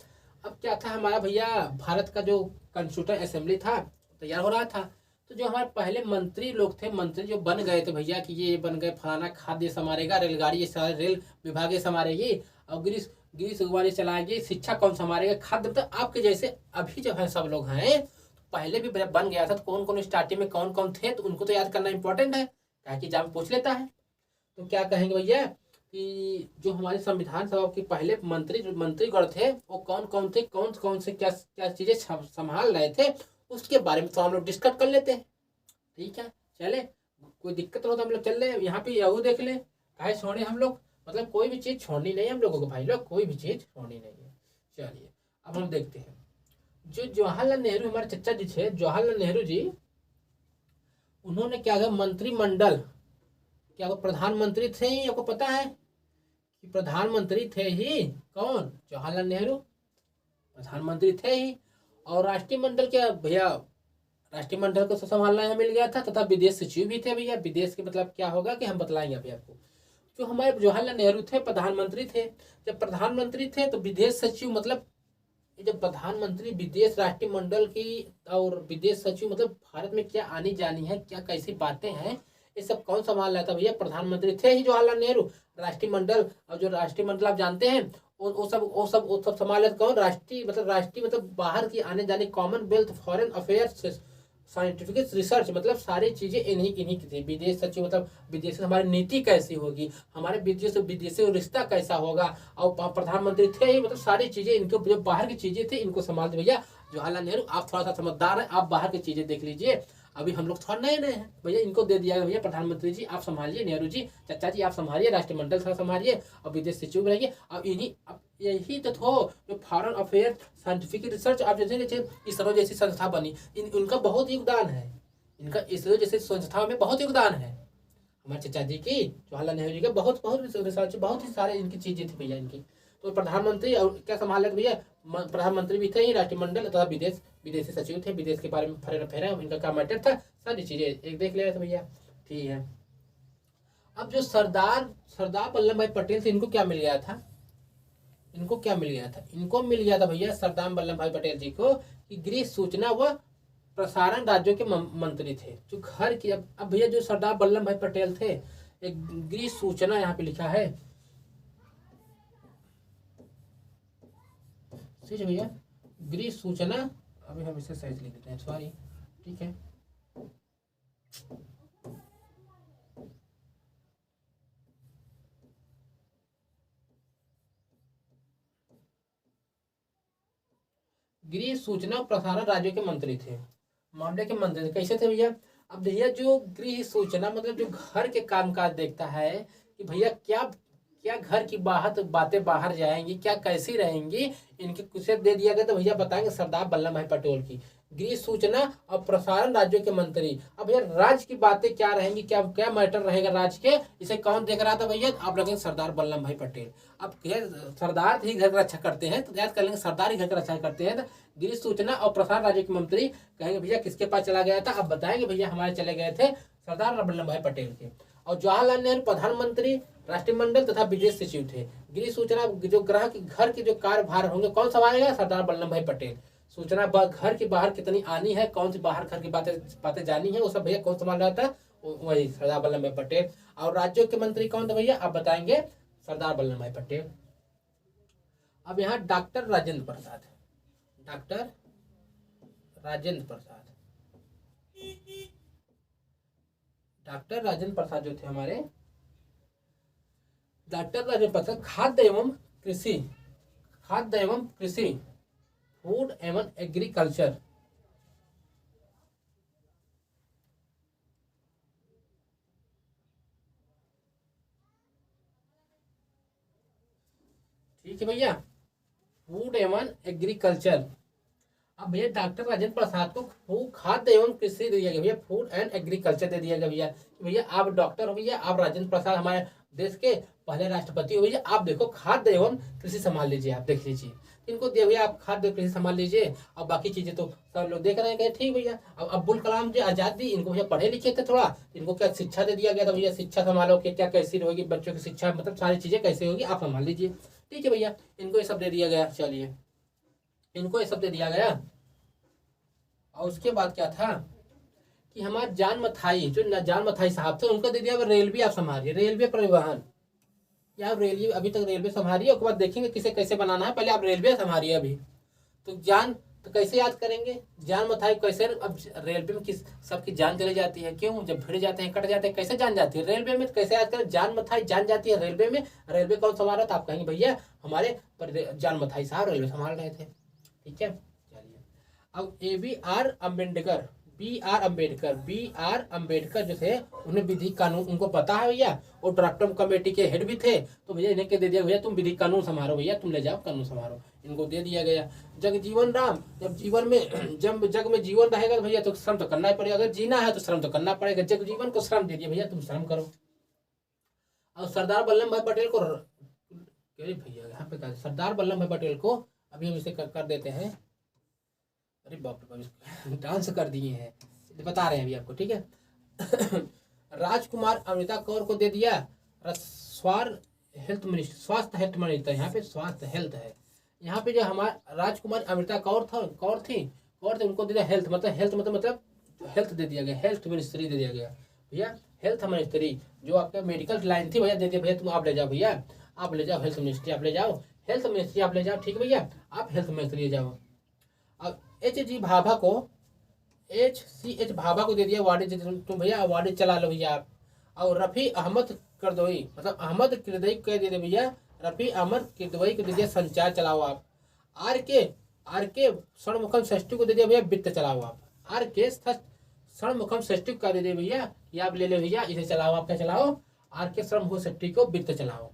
अब क्या था हमारा भैया, भारत का जो कॉन्स्टिट्यूशन असेंबली था तैयार हो रहा था, तो जो हमारे पहले मंत्री लोग थे, मंत्री जो बन गए थे भैया कि ये बन गए, फलाना खाद्य संभालेगा, रेलगाड़ी ये सारे रेल विभाग संभालेगी, और गिरीश उगवानी चलाएगी, शिक्षा कौन संभालेगा, खाद्य, मतलब आपके जैसे अभी जो है सब लोग हैं, पहले भी बन गया था, तो कौन कौन स्टार्टिंग में कौन कौन थे, तो उनको तो याद करना इंपॉर्टेंट है, क्या कि एग्जाम पूछ लेता है। तो क्या कहेंगे भैया कि जो हमारे संविधान सभा के पहले मंत्रीगण थे वो कौन कौन थे, कौन कौन से क्या क्या चीजें संभाल रहे थे, उसके बारे में तो हम लोग डिस्कस कर लेते हैं। ठीक है, चले, कोई दिक्कत हो तो हम लोग चल रहे, यहाँ पे यहू देख ले, काहे छोड़े हम लोग, मतलब कोई भी चीज छोड़नी नहीं है हम लोगों को भाई लोग, कोई भी चीज छोड़नी नहीं है। चलिए अब हम देखते हैं, जो जवाहरलाल नेहरू हमारे चचा जी थे, जवाहरलाल नेहरू जी, उन्होंने क्या किया, मंत्रिमंडल, क्या वो प्रधानमंत्री थे ही, आपको पता है कि प्रधानमंत्री थे ही, कौन, जवाहरलाल नेहरू प्रधानमंत्री थे ही। और राष्ट्रीय मंडल क्या भैया, राष्ट्रीय मंडल को संभालना यहाँ मिल गया था, तथा विदेश सचिव भी थे भैया। विदेश के मतलब क्या होगा कि हम बतलाएंगे अभी आपको। जो हमारे जवाहरलाल नेहरू थे प्रधानमंत्री थे, जब प्रधानमंत्री थे तो विदेश सचिव मतलब जब प्रधानमंत्री विदेश राष्ट्रीय मंडल की और विदेश सचिव मतलब भारत में क्या आनी जानी है, क्या कैसी बातें हैं, ये सब कौन संभाल रहा था भैया, प्रधानमंत्री थे ही जवाहरलाल नेहरू। राष्ट्रीय मंडल, और जो राष्ट्रीय मंडल आप जानते हैं वो सब संभाल रहे कौन, राष्ट्रीय मतलब बाहर की आने जाने, Commonwealth, foreign affairs, scientific research, मतलब सारी चीजें इन्हीं की थी। विदेश सचिव मतलब विदेश से हमारी नीति कैसी होगी, हमारे विदेशी रिश्ता कैसा होगा, और प्रधानमंत्री थे ही, मतलब सारी चीजें इनको, जो बाहर की चीजें थी इनको संभालते भैया जवाहरलाल नेहरू। आप थोड़ा सा समझदार हैं, आप बाहर की चीजें देख लीजिए, अभी हम लोग थोड़ा नए नए हैं भैया, इनको दे दिया भैया प्रधानमंत्री जी आप संभालिए, नेहरू जी चाचा जी आप संभालिए, राष्ट्रीय मंडल संभालिए, और विदेश सचिव रहिए। अब इन्हीं यही तो थो जो फॉरेन अफेयर, साइंटिफिक रिसर्च, आप जैसे इसरो जैसी संस्था बनी, उनका बहुत योगदान है, इनका इसरो जैसी संस्था में बहुत योगदान है हमारे चाचा जी की, जवाहरलाल नेहरू जी का बहुत बहुत रिसर्च, बहुत ही सारे इनकी चीजें थी भैया इनकी। तो प्रधानमंत्री और क्या संभाल रहे भैया, प्रधानमंत्री भी थे ही, राष्ट्रीय मंडल तथा विदेशी सचिव थे, विदेश के बारे में फेरा इनका क्या मैटर था, सारी चीजें एक देख ले रहे थे भैया। ठीक है, अब जो सरदार वल्लभ भाई पटेल थे, इनको क्या मिल गया था, इनको मिल गया था भैया सरदार वल्लभ भाई पटेल जी को कि गृह सूचना व प्रसारण राज्यों के मंत्री थे, जो घर की। अब भैया जो सरदार वल्लभ भाई पटेल थे, एक गृह सूचना यहाँ पे लिखा है, ठीक है भैया, गृह सूचना, अभी हम इसे सही लिख देते हैं, सॉरी, ठीक है, गृह सूचना और प्रसारण राज्यों के मंत्री थे, मामले के मंत्री थे। कैसे थे भैया? अब भैया जो गृह सूचना मतलब जो घर के कामकाज देखता है कि भैया क्या क्या घर की बातें बाहर जाएंगी, क्या कैसी रहेंगी, इनके कुछ दे दिया गया। तो भैया बताएंगे सरदार वल्लभ भाई पटेल की। गृह सूचना और प्रसारण राज्यों के मंत्री। अब भैया राज्य की बातें क्या रहेंगी, क्या क्या मैटर रहेगा राज्य के, इसे कौन देख रहा था भैया? आप लगेंगे सरदार वल्लभ भाई पटेल। अब सरदार ही घर की रक्षा करते हैं तो याद कर लेंगे सरदार ही घर की रक्षा करते हैं। तो गृह सूचना और प्रसारण राज्य के मंत्री कहेंगे भैया किसके पास चला गया था? अब बताएंगे भैया हमारे चले गए थे सरदार वल्लभ भाई पटेल के। और जवाहरलाल नेहरू प्रधानमंत्री, राष्ट्रमंडल तथा विदेश सचिव थे। गृह सूचना जो ग्रह की घर के जो कार्यभार होंगे कौन संभालेगा? सरदार वल्लभ भाई पटेल। सूचना घर की बाहर कितनी आनी है, कौन सी बाहर घर की बातें जानी है, वो सब भैया कौन संभाल रहा था? वही सरदार वल्लभ भाई पटेल। और राज्यों के मंत्री कौन थे भैया? आप बताएंगे सरदार वल्लभ भाई पटेल। अब यहाँ doctor Rajendra Prasad, doctor Rajendra Prasad, doctor Rajendra Prasad जो थे हमारे, डॉक्टर राजेंद्र प्रसाद खाद्य एवं कृषि, फूड एवं एग्रीकल्चर, ठीक है भैया, फूड एवं एग्रीकल्चर। अब भैया डॉक्टर राजेंद्र प्रसाद को खाद्य एवं कृषि दे दिया गया भैया, फूड एंड एग्रीकल्चर दे दिया गया भैया। भैया आप डॉक्टर हो भैया, आप राजेंद्र प्रसाद हमारे देश के पहले राष्ट्रपति हो भैया, आप देखो खाद्य एवं कृषि संभाल लीजिए, आप देख लीजिए इनको दिया भैया, आप खाद्य कृषि संभाल लीजिए। अब बाकी चीजें तो सब लोग देख रहे हैं। ठीक भैया। अब अब्दुल कलाम जी आजादी, इनको भैया पढ़े लिखे थे थोड़ा, इनको क्या शिक्षा दे दिया गया था भैया, शिक्षा संभालो कि क्या कैसी होगी बच्चों की शिक्षा, मतलब सारी चीजें कैसे होगी आप संभाल लीजिए। ठीक है भैया, इनको ये सब दे दिया गया। चलिए, इनको ये सब दे दिया गया। और उसके बाद क्या था कि हमारे जान मथाई, जो जान मथाई साहब थे, उनको दे दिया रेलवे आप संभालिए, रेलवे परिवहन। या रेलवे अभी तक रेलवे संभालिए, उसके बाद देखेंगे किसे कैसे बनाना है, पहले आप रेलवे संभालिए अभी। तो कैसे याद करेंगे जान मथाई कैसे? अब रेलवे में किस सबकी जान चली जाती है, क्यों? जब भिड़ जाते हैं, कट जाते हैं, कैसे जान जाती है रेलवे में? कैसे याद करें? जान मथाई जान जाती है रेलवे में। रेलवे कौन संभाल रहा था? आप कहेंगे भैया हमारे जान मथाई साहब रेलवे संभाल रहे थे। ठीक है, चलिए। अब बी आर अम्बेडकर जो थे, उन्हें विधि कानून उनको पता है भैया, और ड्राफ्ट कमेटी के हेड भी थे। तो भैया इन्हें क्या दे दिया भैया, तुम विधि कानून संभालो भैया, तुम ले जाओ कानून संभालो, इनको दे दिया गया। जगजीवन राम, जब जग में जीवन रहेगा तो भैया तो श्रम तो करना ही पड़ेगा, अगर जीना है तो श्रम तो करना पड़ेगा। जगजीवन को श्रम दे दिया भैया, तुम श्रम करो। और सरदार वल्लभ भाई पटेल को भैया यहाँ पे सरदार वल्लभ भाई पटेल को अभी हम इसे कर देते हैं। अरे बाप रे, डांस कर दिए हैं, बता रहे हैं अभी आपको। ठीक है। राजकुमार अमृता कौर को दे दिया स्वास्थ्य हेल्थ मिनिस्टर। यहाँ पे स्वास्थ्य हेल्थ है, यहाँ पे जो हमारा राजकुमार अमृता कौर थी, उनको दे दिया हेल्थ, मतलब हेल्थ दे दिया गया, हेल्थ मिनिस्ट्री दे दिया गया भैया। हेल्थ मिनिस्ट्री जो आपका मेडिकल लाइन थी भैया, दे दिया भैया, तुम आप ले जाओ भैया, आप ले जाओ हेल्थ मिनिस्ट्री, आप ले जाओ हेल्थ मिनिस्ट्री, आप ले जाओ। ठीक है भैया, आप हेल्थ मिनिस्ट्री ले जाओ। अब HC भाभा को दे दिया वाणिज्य, तुम भैया वाणिज्य चला लो भैया आप। और रफ़ी अहमद किरदोई, मतलब अहमद किरदोई को दे दिया भैया, रफ़ी अहमद किरदोई को दे दिया संचार चलाओ आप। आर के षणमुखम षष्ठी को दे दिया भैया वित्त चलाओ आप। आर के षणमुखम षष्ठी का दे दिया भैया, ये आप ले लो भैया, इसे चलाओ, आप क्या चलाओ? आर के षणमुखम षष्ठी को वित्त चलाओ।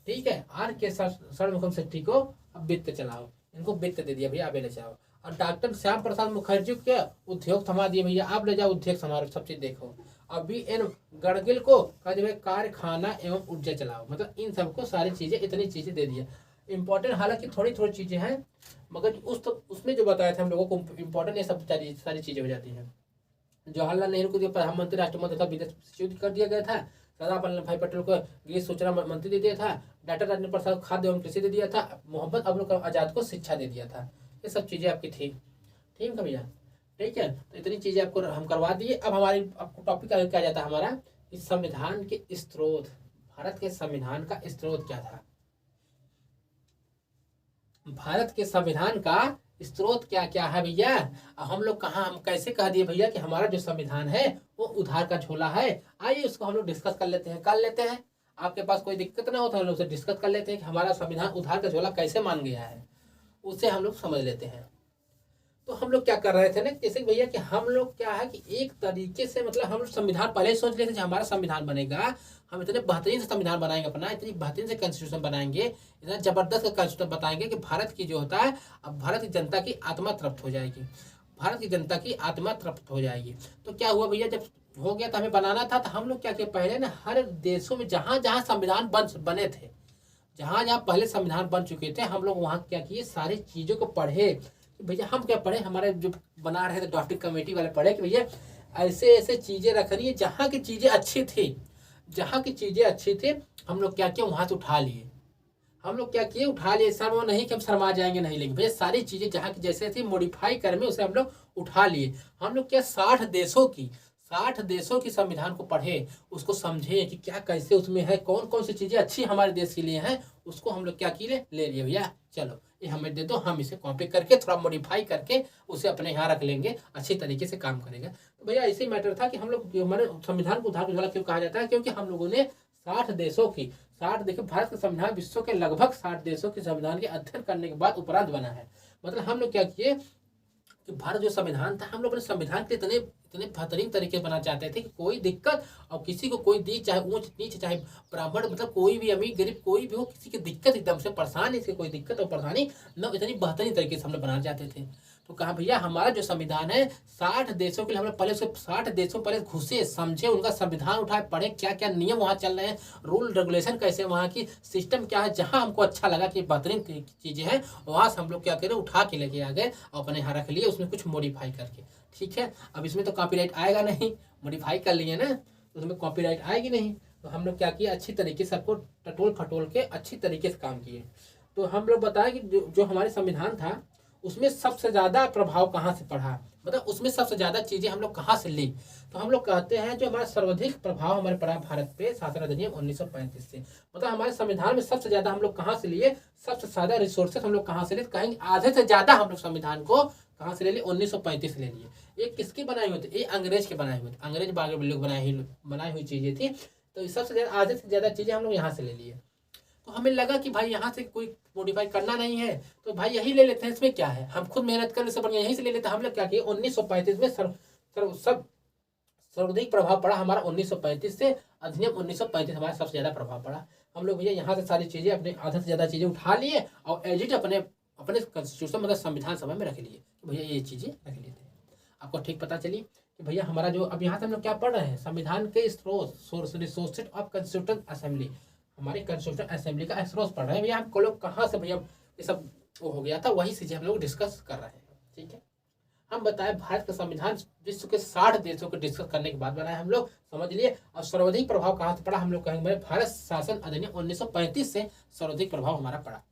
ठीक है, आर के षणमुखम षष्ठी को अब वित्त चलाओ, इनको वित्त दे दिया भैया, आप ले जाओ। और डॉक्टर श्याम प्रसाद मुखर्जी के उद्योग संभाल दिए भैया, आप ले जाओ उद्योग संभालो, सब चीज देखो। अब BN गड़गिल को कहा जाए कारखाना एवं ऊर्जा चलाओ, मतलब इन सबको सारी चीजें, इतनी चीजें दे दिया। इंपॉर्टेंट हालांकि थोड़ी थोड़ी चीजें हैं, मगर उसमें जो बताया था हम लोगों को इम्पोर्टेंट, ये सब सारी चीजें हो जाती हैं। जवाहरलाल नेहरू को जो प्रधानमंत्री राष्ट्रमंत्री तथा विदेश सचिव कर दिया गया था। सरदार वल्लभ भाई पटेल को गृह सूचना मंत्री दे दिया था। डॉक्टर राजेंद्र प्रसाद खाद्य एवं कृषि दे दिया था। मोहम्मद अबुल कलाम आजाद को शिक्षा दे दिया था। ये सब चीजें आपकी थी। ठीक है भैया, ठीक है, तो इतनी चीजें आपको हम करवा दिए। अब हमारी आपको टॉपिक आगे क्या जाता है हमारा, इस संविधान के स्रोत, भारत के संविधान का स्रोत क्या था? भारत के संविधान का स्रोत क्या क्या है भैया? हम लोग हम कैसे कह दिए भैया कि हमारा जो संविधान है वो उधार का झोला है? आइए उसको हम लोग डिस्कस कर लेते हैं। आपके पास कोई दिक्कत ना हो तो हम लोग डिस्कस कर लेते हैं कि हमारा संविधान उधार का झोला कैसे मान गया है, उससे हम लोग समझ लेते हैं। तो हम लोग क्या कर रहे थे ना, जैसे भैया कि हम लोग क्या है कि एक तरीके से मतलब हम लोग संविधान पहले ही सोच लेते थे हमारा संविधान बनेगा, हम इतने बेहतरीन से संविधान बनाएंगे अपना, इतनी बेहतरीन से कॉन्स्टिट्यूशन बनाएंगे, इतना जबरदस्त कॉन्स्टिट्यूशन बताएंगे कि भारत की जो होता है, अब भारत की जनता की आत्मा तृप्त हो जाएगी, भारत की जनता की आत्मा तृप्त हो जाएगी। तो क्या हुआ भैया, जब हो गया तो हमें बनाना था, तो हम लोग क्या किए पहले ना, हर देशों में जहाँ जहाँ संविधान बने थे, जहाँ जहाँ पहले संविधान बन चुके थे, हम लोग वहाँ क्या किए, सारी चीज़ों को पढ़े। भैया हम क्या पढ़े, हमारे जो बना रहे थे ड्राफ्टिंग कमेटी वाले पढ़े कि भैया ऐसे ऐसे चीज़ें रखनी है, जहाँ की चीज़ें अच्छी थी, जहाँ की चीज़ें अच्छी थी, हम लोग क्या किए वहाँ से उठा लिए, हम लोग क्या किए उठा लिए। सर वो नहीं कि हम शर्मा जाएंगे, नहीं, लेकिन भैया सारी चीज़ें जहाँ की जैसे थी मॉडिफाई कर में उसे हम लोग उठा लिए। हम लोग क्या 60 देशों की संविधान को पढ़े, उसको समझे कि क्या कैसे उसमें है, कौन कौन सी चीज़ें अच्छी हमारे देश के लिए हैं, उसको हम लोग क्या किए, ले लिए भैया चलो ये हमें दे दो, हम इसे कॉपी करके थोड़ा मॉडिफाई करके उसे अपने यहाँ रख लेंगे, अच्छी तरीके से काम करेगा। तो भैया ऐसे ही मैटर था कि हम लोग हमारे संविधान को उधार उजाला क्यों कहा जाता है, क्योंकि हम लोगों ने 60 देखिए भारत का संविधान विश्व के लगभग 60 देशों के संविधान के अध्ययन करने के बाद उपरांत बना है। मतलब हम लोग क्या किए कि भारत जो संविधान था, हम लोग अपने संविधान के इतने इतने बेहतरीन तरीके से बनाना चाहते थे कि कोई दिक्कत और किसी को कोई दी, चाहे ऊंच नीच, चाहे ब्राह्मण, मतलब कोई भी अमीर गरीब कोई भी हो, किसी की दिक्कत एकदम से परेशान, इसकी कोई दिक्कत और परेशानी न, इतनी बेहतरीन तरीके से हम लोग बनाना चाहते थे। तो कहा भैया हमारा जो संविधान है 60 देशों के लिए, हम लोग पहले 60 देशों पहले घुसे, समझे, उनका संविधान उठाए, पढ़े क्या क्या नियम वहाँ चल रहे हैं, रूल रेगुलेशन कैसे, वहाँ की सिस्टम क्या है, जहाँ हमको अच्छा लगा कि बेहतरीन चीज़ें हैं, वहाँ से हम लोग क्या करें उठा के लेके आ गए और अपने यहाँ रख लिए, उसमें कुछ मॉडिफाई करके। ठीक है, अब इसमें तो कॉपीराइट आएगा नहीं, मॉडिफाई कर लिए ना, तो उसमें कॉपीराइट आएगी नहीं। तो हम लोग क्या किया, अच्छी तरीके से सबको टटोल फटोल के अच्छी तरीके से काम किए। तो हम लोग बताएं कि जो हमारे संविधान था उसमें सबसे ज़्यादा प्रभाव कहाँ से पड़ा, मतलब उसमें सबसे ज़्यादा चीज़ें हम लोग कहाँ से ली। तो हम लोग कहते हैं जो हमारा सर्वाधिक प्रभाव हमारे पड़ा भारत पे शासन अधिनियम 1935 से, मतलब हमारे संविधान में सबसे ज़्यादा हम लोग कहाँ से लिए, सबसे ज़्यादा रिसोर्सेज हम लोग कहाँ से लिए, कहेंगे आधे से ज़्यादा हम लोग संविधान को कहाँ से ले लिए, 1935 से ले लिए। ये किसकी बनाई हुई थी, ये अंग्रेज के बनाए हुए थे, अंग्रेज बागे लोग बनाई हुई चीज़ें थी। तो सबसे ज़्यादा आधे से ज़्यादा चीज़ें हम लोग यहाँ से ले लिए। तो हमें लगा कि भाई यहाँ से कोई मॉडिफाई करना नहीं है, तो भाई यही ले लेते हैं, इसमें क्या है, हम खुद मेहनत करने से बढ़िया यहीं से ले लेते हैं। हम लोग क्या किए 1935 में सर्वाधिक प्रभाव पड़ा हमारा 1935 से, अधिनियम 1935 हमारा सबसे ज़्यादा प्रभाव पड़ा। हम लोग भैया यहाँ से सारी चीज़ें अपने आधे से ज़्यादा चीज़ें उठा लिए और एडिट अपने अपने कॉन्स्टिट्यूशन मतलब संविधान सभा में रख लिए, भैया ये चीज़ें रख लेते हैं। आपको ठीक पता चली कि भैया हमारा जो अब यहाँ से हम लोग क्या पढ़ रहे हैं, संविधान के स्रोत, रिसोर्सेज ऑफ कॉन्स्टिट्यूशन असेंबली, हमारी कॉन्स्टिट्यूशन असेंबली का स्रोत पढ़ रहे हैं भैया। हम लोग कहाँ से भैया ये सब वो हो गया था, वही चीज़ें हम लोग डिस्कस कर रहे हैं। ठीक है, हम बताएं भारत का संविधान विश्व के 60 देशों को डिस्कस करने के बाद बनाए हम लोग, समझ लिए। और सर्वाधिक प्रभाव कहाँ से पड़ा, हम लोग कहेंगे भारत शासन अधिनियम 1935 से सर्वाधिक प्रभाव हमारा पड़ा,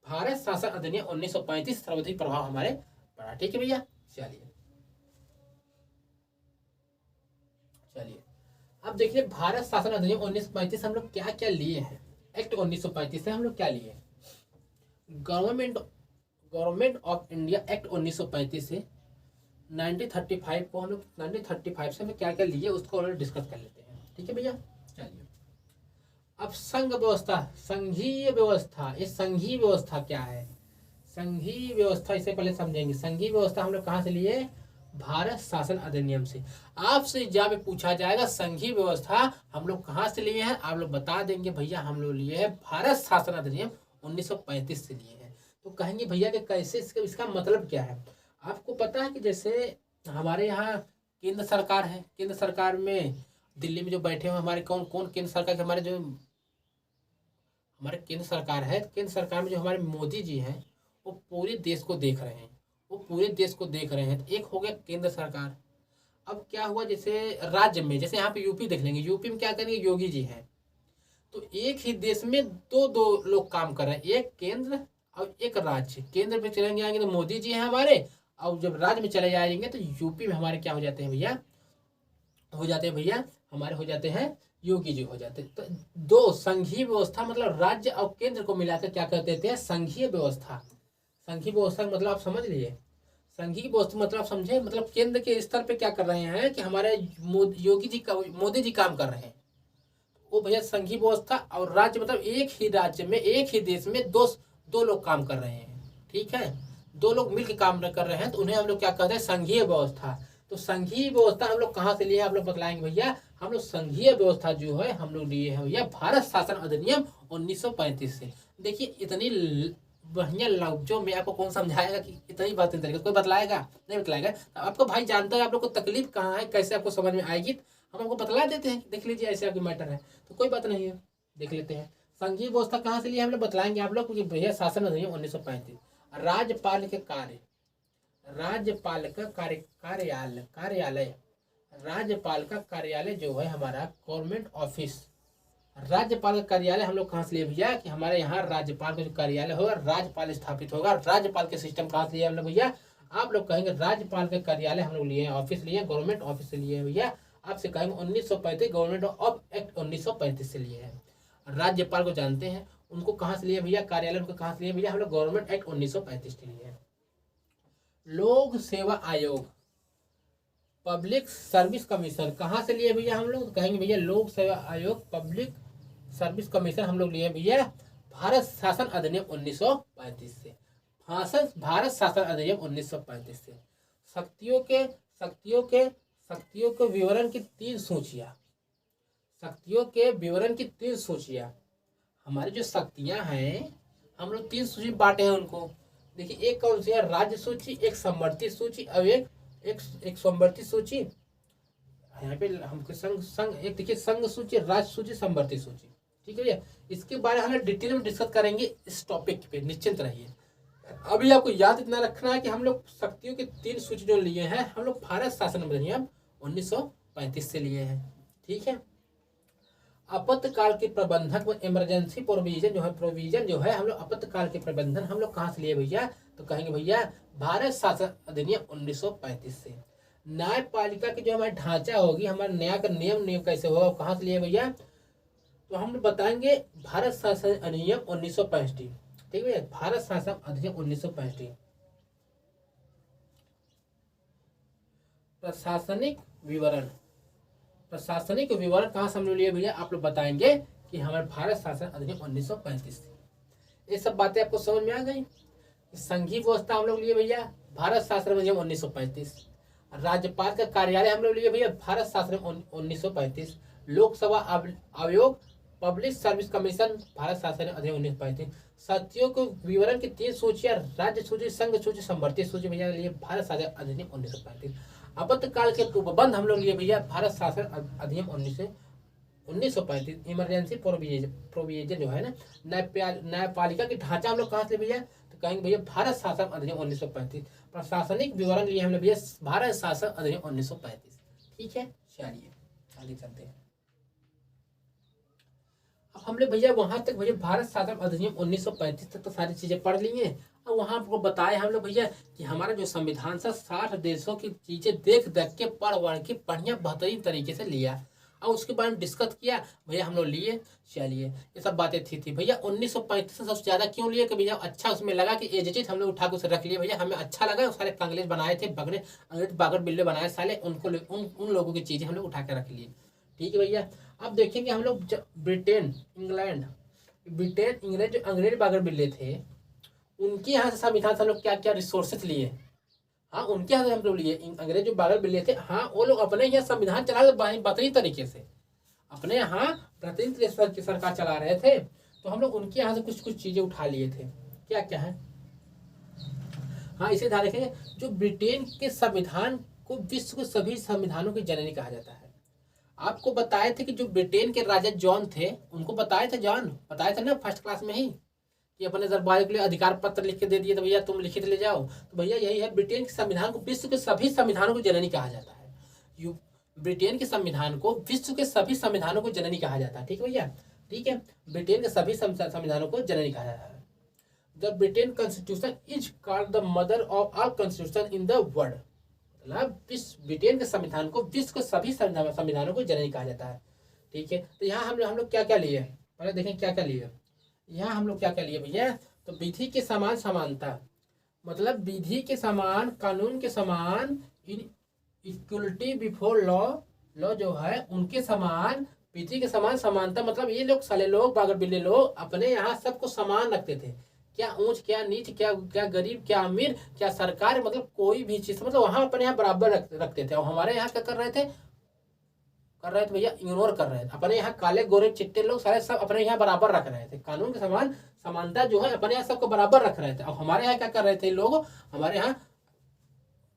भारत शासन अधिनियम 1935 सर्वाधिक प्रभाव हमारे पड़ा। ठीक है भैया, चलिए अब देखिए भारत शासन अधिनियम 1935 हम लोग क्या क्या लिए हैं। एक्ट 1935 से हम लोग क्या लिए, गवर्नमेंट ऑफ इंडिया एक्ट 1935 से 1935 को हम लोग 1935 से हमें क्या क्या लिए उसको डिस्कस कर लेते हैं। ठीक है भैया, चलिए अब संघ व्यवस्था, संघीय व्यवस्था, ये संघीय व्यवस्था क्या है, संघीय व्यवस्था इसे पहले समझेंगे। संघीय व्यवस्था हम लोग कहाँ से लिए, भारत शासन अधिनियम से। आपसे एग्जाम में पूछा जाएगा संघीय व्यवस्था हम लोग कहाँ से लिए हैं, आप लोग बता देंगे भैया हम लोग लिए हैं भारत शासन अधिनियम 1935 से लिए हैं। तो कहेंगे भैया कि कैसे, इसका मतलब क्या है। आपको पता है कि जैसे हमारे यहाँ केंद्र सरकार है, केंद्र सरकार में दिल्ली में जो बैठे हुए हमारे कौन कौन केंद्र सरकार के, हमारे जो हमारे केंद्र सरकार है, केंद्र सरकार में जो हमारे मोदी जी हैं वो पूरे देश को देख रहे हैं, वो पूरे देश को देख रहे हैं। तो एक हो गया केंद्र सरकार। अब क्या हुआ, जैसे राज्य में, जैसे यहाँ पे यूपी देख लेंगे, यूपी में क्या करेंगे, योगी जी हैं। तो एक ही देश में दो दो लोग काम कर रहे हैं, एक केंद्र और एक राज्य। केंद्र में चलेंगे आएंगे तो मोदी जी हैं हमारे, और जब राज्य में चले जाएंगे तो यूपी में हमारे क्या हो जाते हैं भैया, हमारे हो जाते हैं योगी जी हो जाते हैं। तो दो संघीय व्यवस्था मतलब राज्य और केंद्र को मिलाकर क्या कर देते हैं, संघीय व्यवस्था। संघीय व्यवस्था का मतलब आप समझ लिए, संघीय व्यवस्था मतलब आप समझे, मतलब केंद्र के स्तर पे क्या कर रहे हैं कि हमारे मोदी जी काम कर रहे हैं, वो भैया संघीय व्यवस्था। और राज्य मतलब एक ही राज्य में एक ही देश में दो लोग काम कर रहे हैं। ठीक है, दो लोग मिलकर काम कर रहे हैं तो उन्हें हम लोग क्या कहते हैं, संघीय व्यवस्था। तो संघीय व्यवस्था हम लोग कहाँ से लिए, आप लोग बतलाएंगे भैया। हम लोग संघीय व्यवस्था जो है हम लोग लिए हैं भैया भारत शासन अधिनियम 1935 से। देखिए इतनी बढ़िया लफ्जों में आपको कौन समझाएगा कि इतनी बात नहीं तरीके कोई बतलाएगा, नहीं बतलाएगा। तो आपको भाई जानता है आप लोग को तकलीफ कहाँ है, कैसे आपको समझ में आएगी, हम आपको बतला देते हैं, देख लीजिए ऐसे आपकी मैटर है तो कोई बात नहीं है, देख लेते हैं। संघीय व्यवस्था कहाँ से लिए हम लोग बतलाएंगे आप लोग, भैया शासन अधिनियम 1935। राज्यपाल के कार्य, राज्यपाल का कार्यालय, राज्यपाल का कार्यालय जो है हमारा गवर्नमेंट ऑफिस। राज्यपाल का कार्यालय हम लोग कहाँ से लिए भैया कि हमारे यहाँ राज्यपाल का जो कार्यालय होगा राज्यपाल स्थापित होगा। राज्यपाल के सिस्टम कहाँ से लिए हम लोग भैया, आप लोग कहेंगे राज्यपाल के कार्यालय हम लोग लिए हैं, ऑफिस लिए, गवर्नमेंट ऑफिस से लिए हैं भैया। आपसे कहेंगे 1935 गवर्नमेंट ऑफ एक्ट 1935 से लिए हैं। राज्यपाल को जानते हैं, उनको कहाँ से लिए भैया, कार्यालय उनको कहाँ से लिए भैया, हम लोग गवर्नमेंट एक्ट 1935 के लिए। लोक सेवा आयोग, पब्लिक सर्विस कमीशन कहाँ से लिए भैया हम लोग, कहेंगे भैया लोक सेवा आयोग, पब्लिक सर्विस कमीशन हम लोग लिए भैया भारत शासन अधिनियम 1935 से। भारत शासन अधिनियम 1935 से। शक्तियों के विवरण की 3 सूचियां, शक्तियों के विवरण की 3 सूचियां। हमारी जो शक्तियां हैं हम लोग 3 सूची बांटे हैं उनको। देखिए एक कौन सी है, राज्य सूची, एक समवर्ती सूची और एक समवर्ती सूची। यहाँ पे हमको संघ एक देखिए संघ सूची, राज्य सूची, समवर्ती सूची, ठीक है भैया। इसके बारे में हम डिटेल में डिस्कस करेंगे इस टॉपिक पे, निश्चिंत रहिए। अभी आपको याद इतना रखना है कि हम लोग शक्तियों की 3 सूची जो लिए हैं हम लोग भारत शासन अधिनियम 1935 से लिए हैं, ठीक है। आपातकाल के प्रबंधन में इमरजेंसी प्रोविजन जो है हम लोग आपातकाल के प्रबंधन हम लोग कहाँ से लिए भैया, तो कहेंगे भैया भारत शासन अधिनियम 1935 से। न्यायपालिका की जो हमारी ढांचा होगी, हमारे न्याय का नियम कैसे होगा, कहाँ से लिए भैया, तो हम बताएंगे भारत शासन अधिनियम 1965, ठीक है। भारत शासन अधिनियम 1965। प्रशासनिक विवरण कहाँ से हम लोग लिए भैया, आप लोग बताएंगे कि हमारे भारत शासन अधिनियम 1935। ये सब बातें आपको समझ में आ गई। संघीय व्यवस्था हम लोग लिए भैया भारत शासन अधिनियम 1935। राज्यपाल का कार्यालय हम लोग लिए भैया भारत शासन 1935। लोकसभा आयोग, पब्लिक सर्विस कमीशन भारत शासन अधिनियम 1935। शक्तियों के विवरण की 3 सूचियां, राज्य सूची, संघ सूची, समवर्ती सूची भैया लिए भारत शासन अधिनियम 1935। आपातकाल के प्रबंध हम लोग लिए भैया भारत शासन अधिनियम 1935। इमरजेंसी प्रोविजन जो है ना, न्यायपालिका की ढांचा हम लोग कहाँ से भैया, तो कहेंगे भैया भारत शासन अधिनियम 1935। प्रशासनिक विवरण लिए हमने भैया भारत शासन अधिनियम 1935, ठीक है। चलिए आगे चलते हैं। अब हम लोग भैया वहां तक भैया भारत शासन अधिनियम 1935 तक तो सारी चीजें पढ़ ली हैं। अब वहां आपको बताए हम लोग भैया कि हमारा जो संविधान था 60 देशों की चीजें देख के पढ़ के बढ़िया बेहतरीन तरीके से लिया और उसके बारे में डिस्कस किया भैया हम लोग लिए। चलिए ये सब बातें थी भैया 1935 से सबसे ज्यादा क्यों लिए कि भैया अच्छा उसमें लगा कि एजिटेड हम लोग उठा के उसे रख लिए भैया, हमें अच्छा लगा। सारे कांग्रेस बनाए थे, अंग्रेज बागड़ बिल्ले बनाए साले, उनको उन लोगों की चीजें हम लोग उठा के रख लिए, ठीक है भैया। अब देखेंगे हम लोग ब्रिटेन इंग्लैंड जो अंग्रेज बागड़ बिल्ले थे उनके यहाँ से संविधान से हम लोग क्या क्या रिसोर्सेज लिए। हाँ उनके यहाँ से हम लोग लिए, अंग्रेज जो बागड़ बिल्ले थे, हाँ वो लोग अपने यहाँ संविधान चला बेहतरीन तरीके से, अपने यहाँ बेहतरीन तरीके से सरकार चला रहे थे, तो हम लोग उनके यहाँ से कुछ कुछ चीजें उठा लिए थे। क्या क्या है, हाँ इसे ध्यान रखेंगे। जो ब्रिटेन के संविधान को विश्व के सभी संविधानों की जननी कहा जाता है। आपको बताए थे कि जो ब्रिटेन के राजा जॉन थे, उनको बताए थे ना फर्स्ट क्लास में ही कि अपने दरबार के लिए अधिकार पत्र लिख के दे दिए, तो भैया तुम लिखित ले जाओ। तो भैया यही है, ब्रिटेन के संविधान को विश्व के सभी संविधानों को जननी कहा जाता है। ब्रिटेन के संविधान को विश्व के सभी संविधानों को जननी कहा जाता है, ठीक है भैया, ठीक है। ब्रिटेन के सभी संविधानों को जननी कहा जाता है। The Britain constitution is called the mother of all constitution in the world. मतलब ब्रिटेन के संविधान को विश्व के सभी संविधानों को जननी कहा जाता है, ठीक है। तो यहाँ हम लोग क्या क्या लिए, पहले देखें क्या क्या लिए। यहाँ हम लोग क्या क्या लिए भैया, तो विधि के समान समानता, मतलब विधि के समान, कानून के समान, इक्वलिटी बिफोर लॉ जो है उनके समान, विधि के समान समानता, मतलब ये लोग साले लोग बागड़ बिल्ले लोग अपने यहाँ सबको समान रखते थे। क्या ऊंच क्या नीच, क्या क्या गरीब क्या अमीर क्या सरकार, मतलब कोई भी चीज मतलब वहां अपने यहाँ बराबर रखते थे। और हमारे यहाँ क्या कर रहे थे भैया, इग्नोर कर रहे थे। अपने यहाँ काले गोरे चिट्टे लोग सारे सब अपने यहाँ बराबर रख रहे थे, कानून के समान समानता जो है अपने यहाँ सबको बराबर रख रहे थे। और हमारे यहाँ क्या कर रहे थे लोग, हमारे यहाँ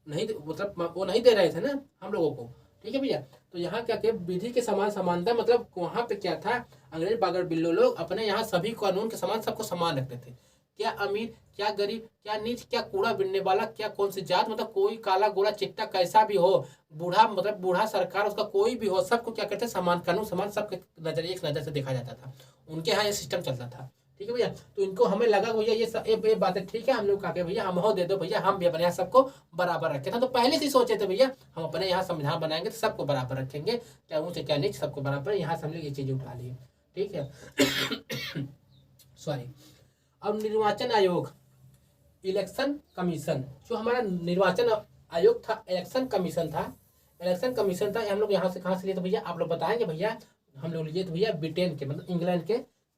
नहीं, मतलब वो नहीं दे रहे थे ना हम लोगों को। ठीक है भैया, तो यहाँ क्या कि विधि के समान समानता, मतलब वहां पे क्या था, अंग्रेज बागर बिल्लो लोग अपने यहाँ सभी कानून के समान सबको समान रखते थे। क्या अमीर क्या गरीब क्या नीच क्या कूड़ा बिनने वाला क्या कौन सी जात, मतलब कोई काला गोरा चिट्टा कैसा भी हो, बूढ़ा मतलब बूढ़ा सरकार उसका कोई भी हो, सबको क्या कहते हैं समान कानून समान, सबके नजर एक नजर से देखा जाता था। उनके यहाँ ये सिस्टम चलता था। ठीक है भैया, तो इनको हमें लगा भैया ये बातें ठीक है, हम लोग कहा भैया हम हो दे दो भैया, हम भी अपने यहाँ सबको बराबर रखे थे। तो पहले से सोचे थे भैया हम अपने यहाँ संविधान बनाएंगे तो सबको बराबर रखेंगे, क्या ऊंचे क्या नीच सबको बराबर, यहाँ से हम लोग ये चीजें उठा ली। ठीक है सॉरी। अब निर्वाचन आयोग, इलेक्शन कमीशन, जो हमारा निर्वाचन आयोग था, इलेक्शन कमीशन था, इलेक्शन कमीशन था, हम लोग यहाँ से कहाँ से लिए थे भैया, आप लोग बताएंगे भैया। हम लोग लिए थे भैया ब्रिटेन के, मतलब इंग्लैंड के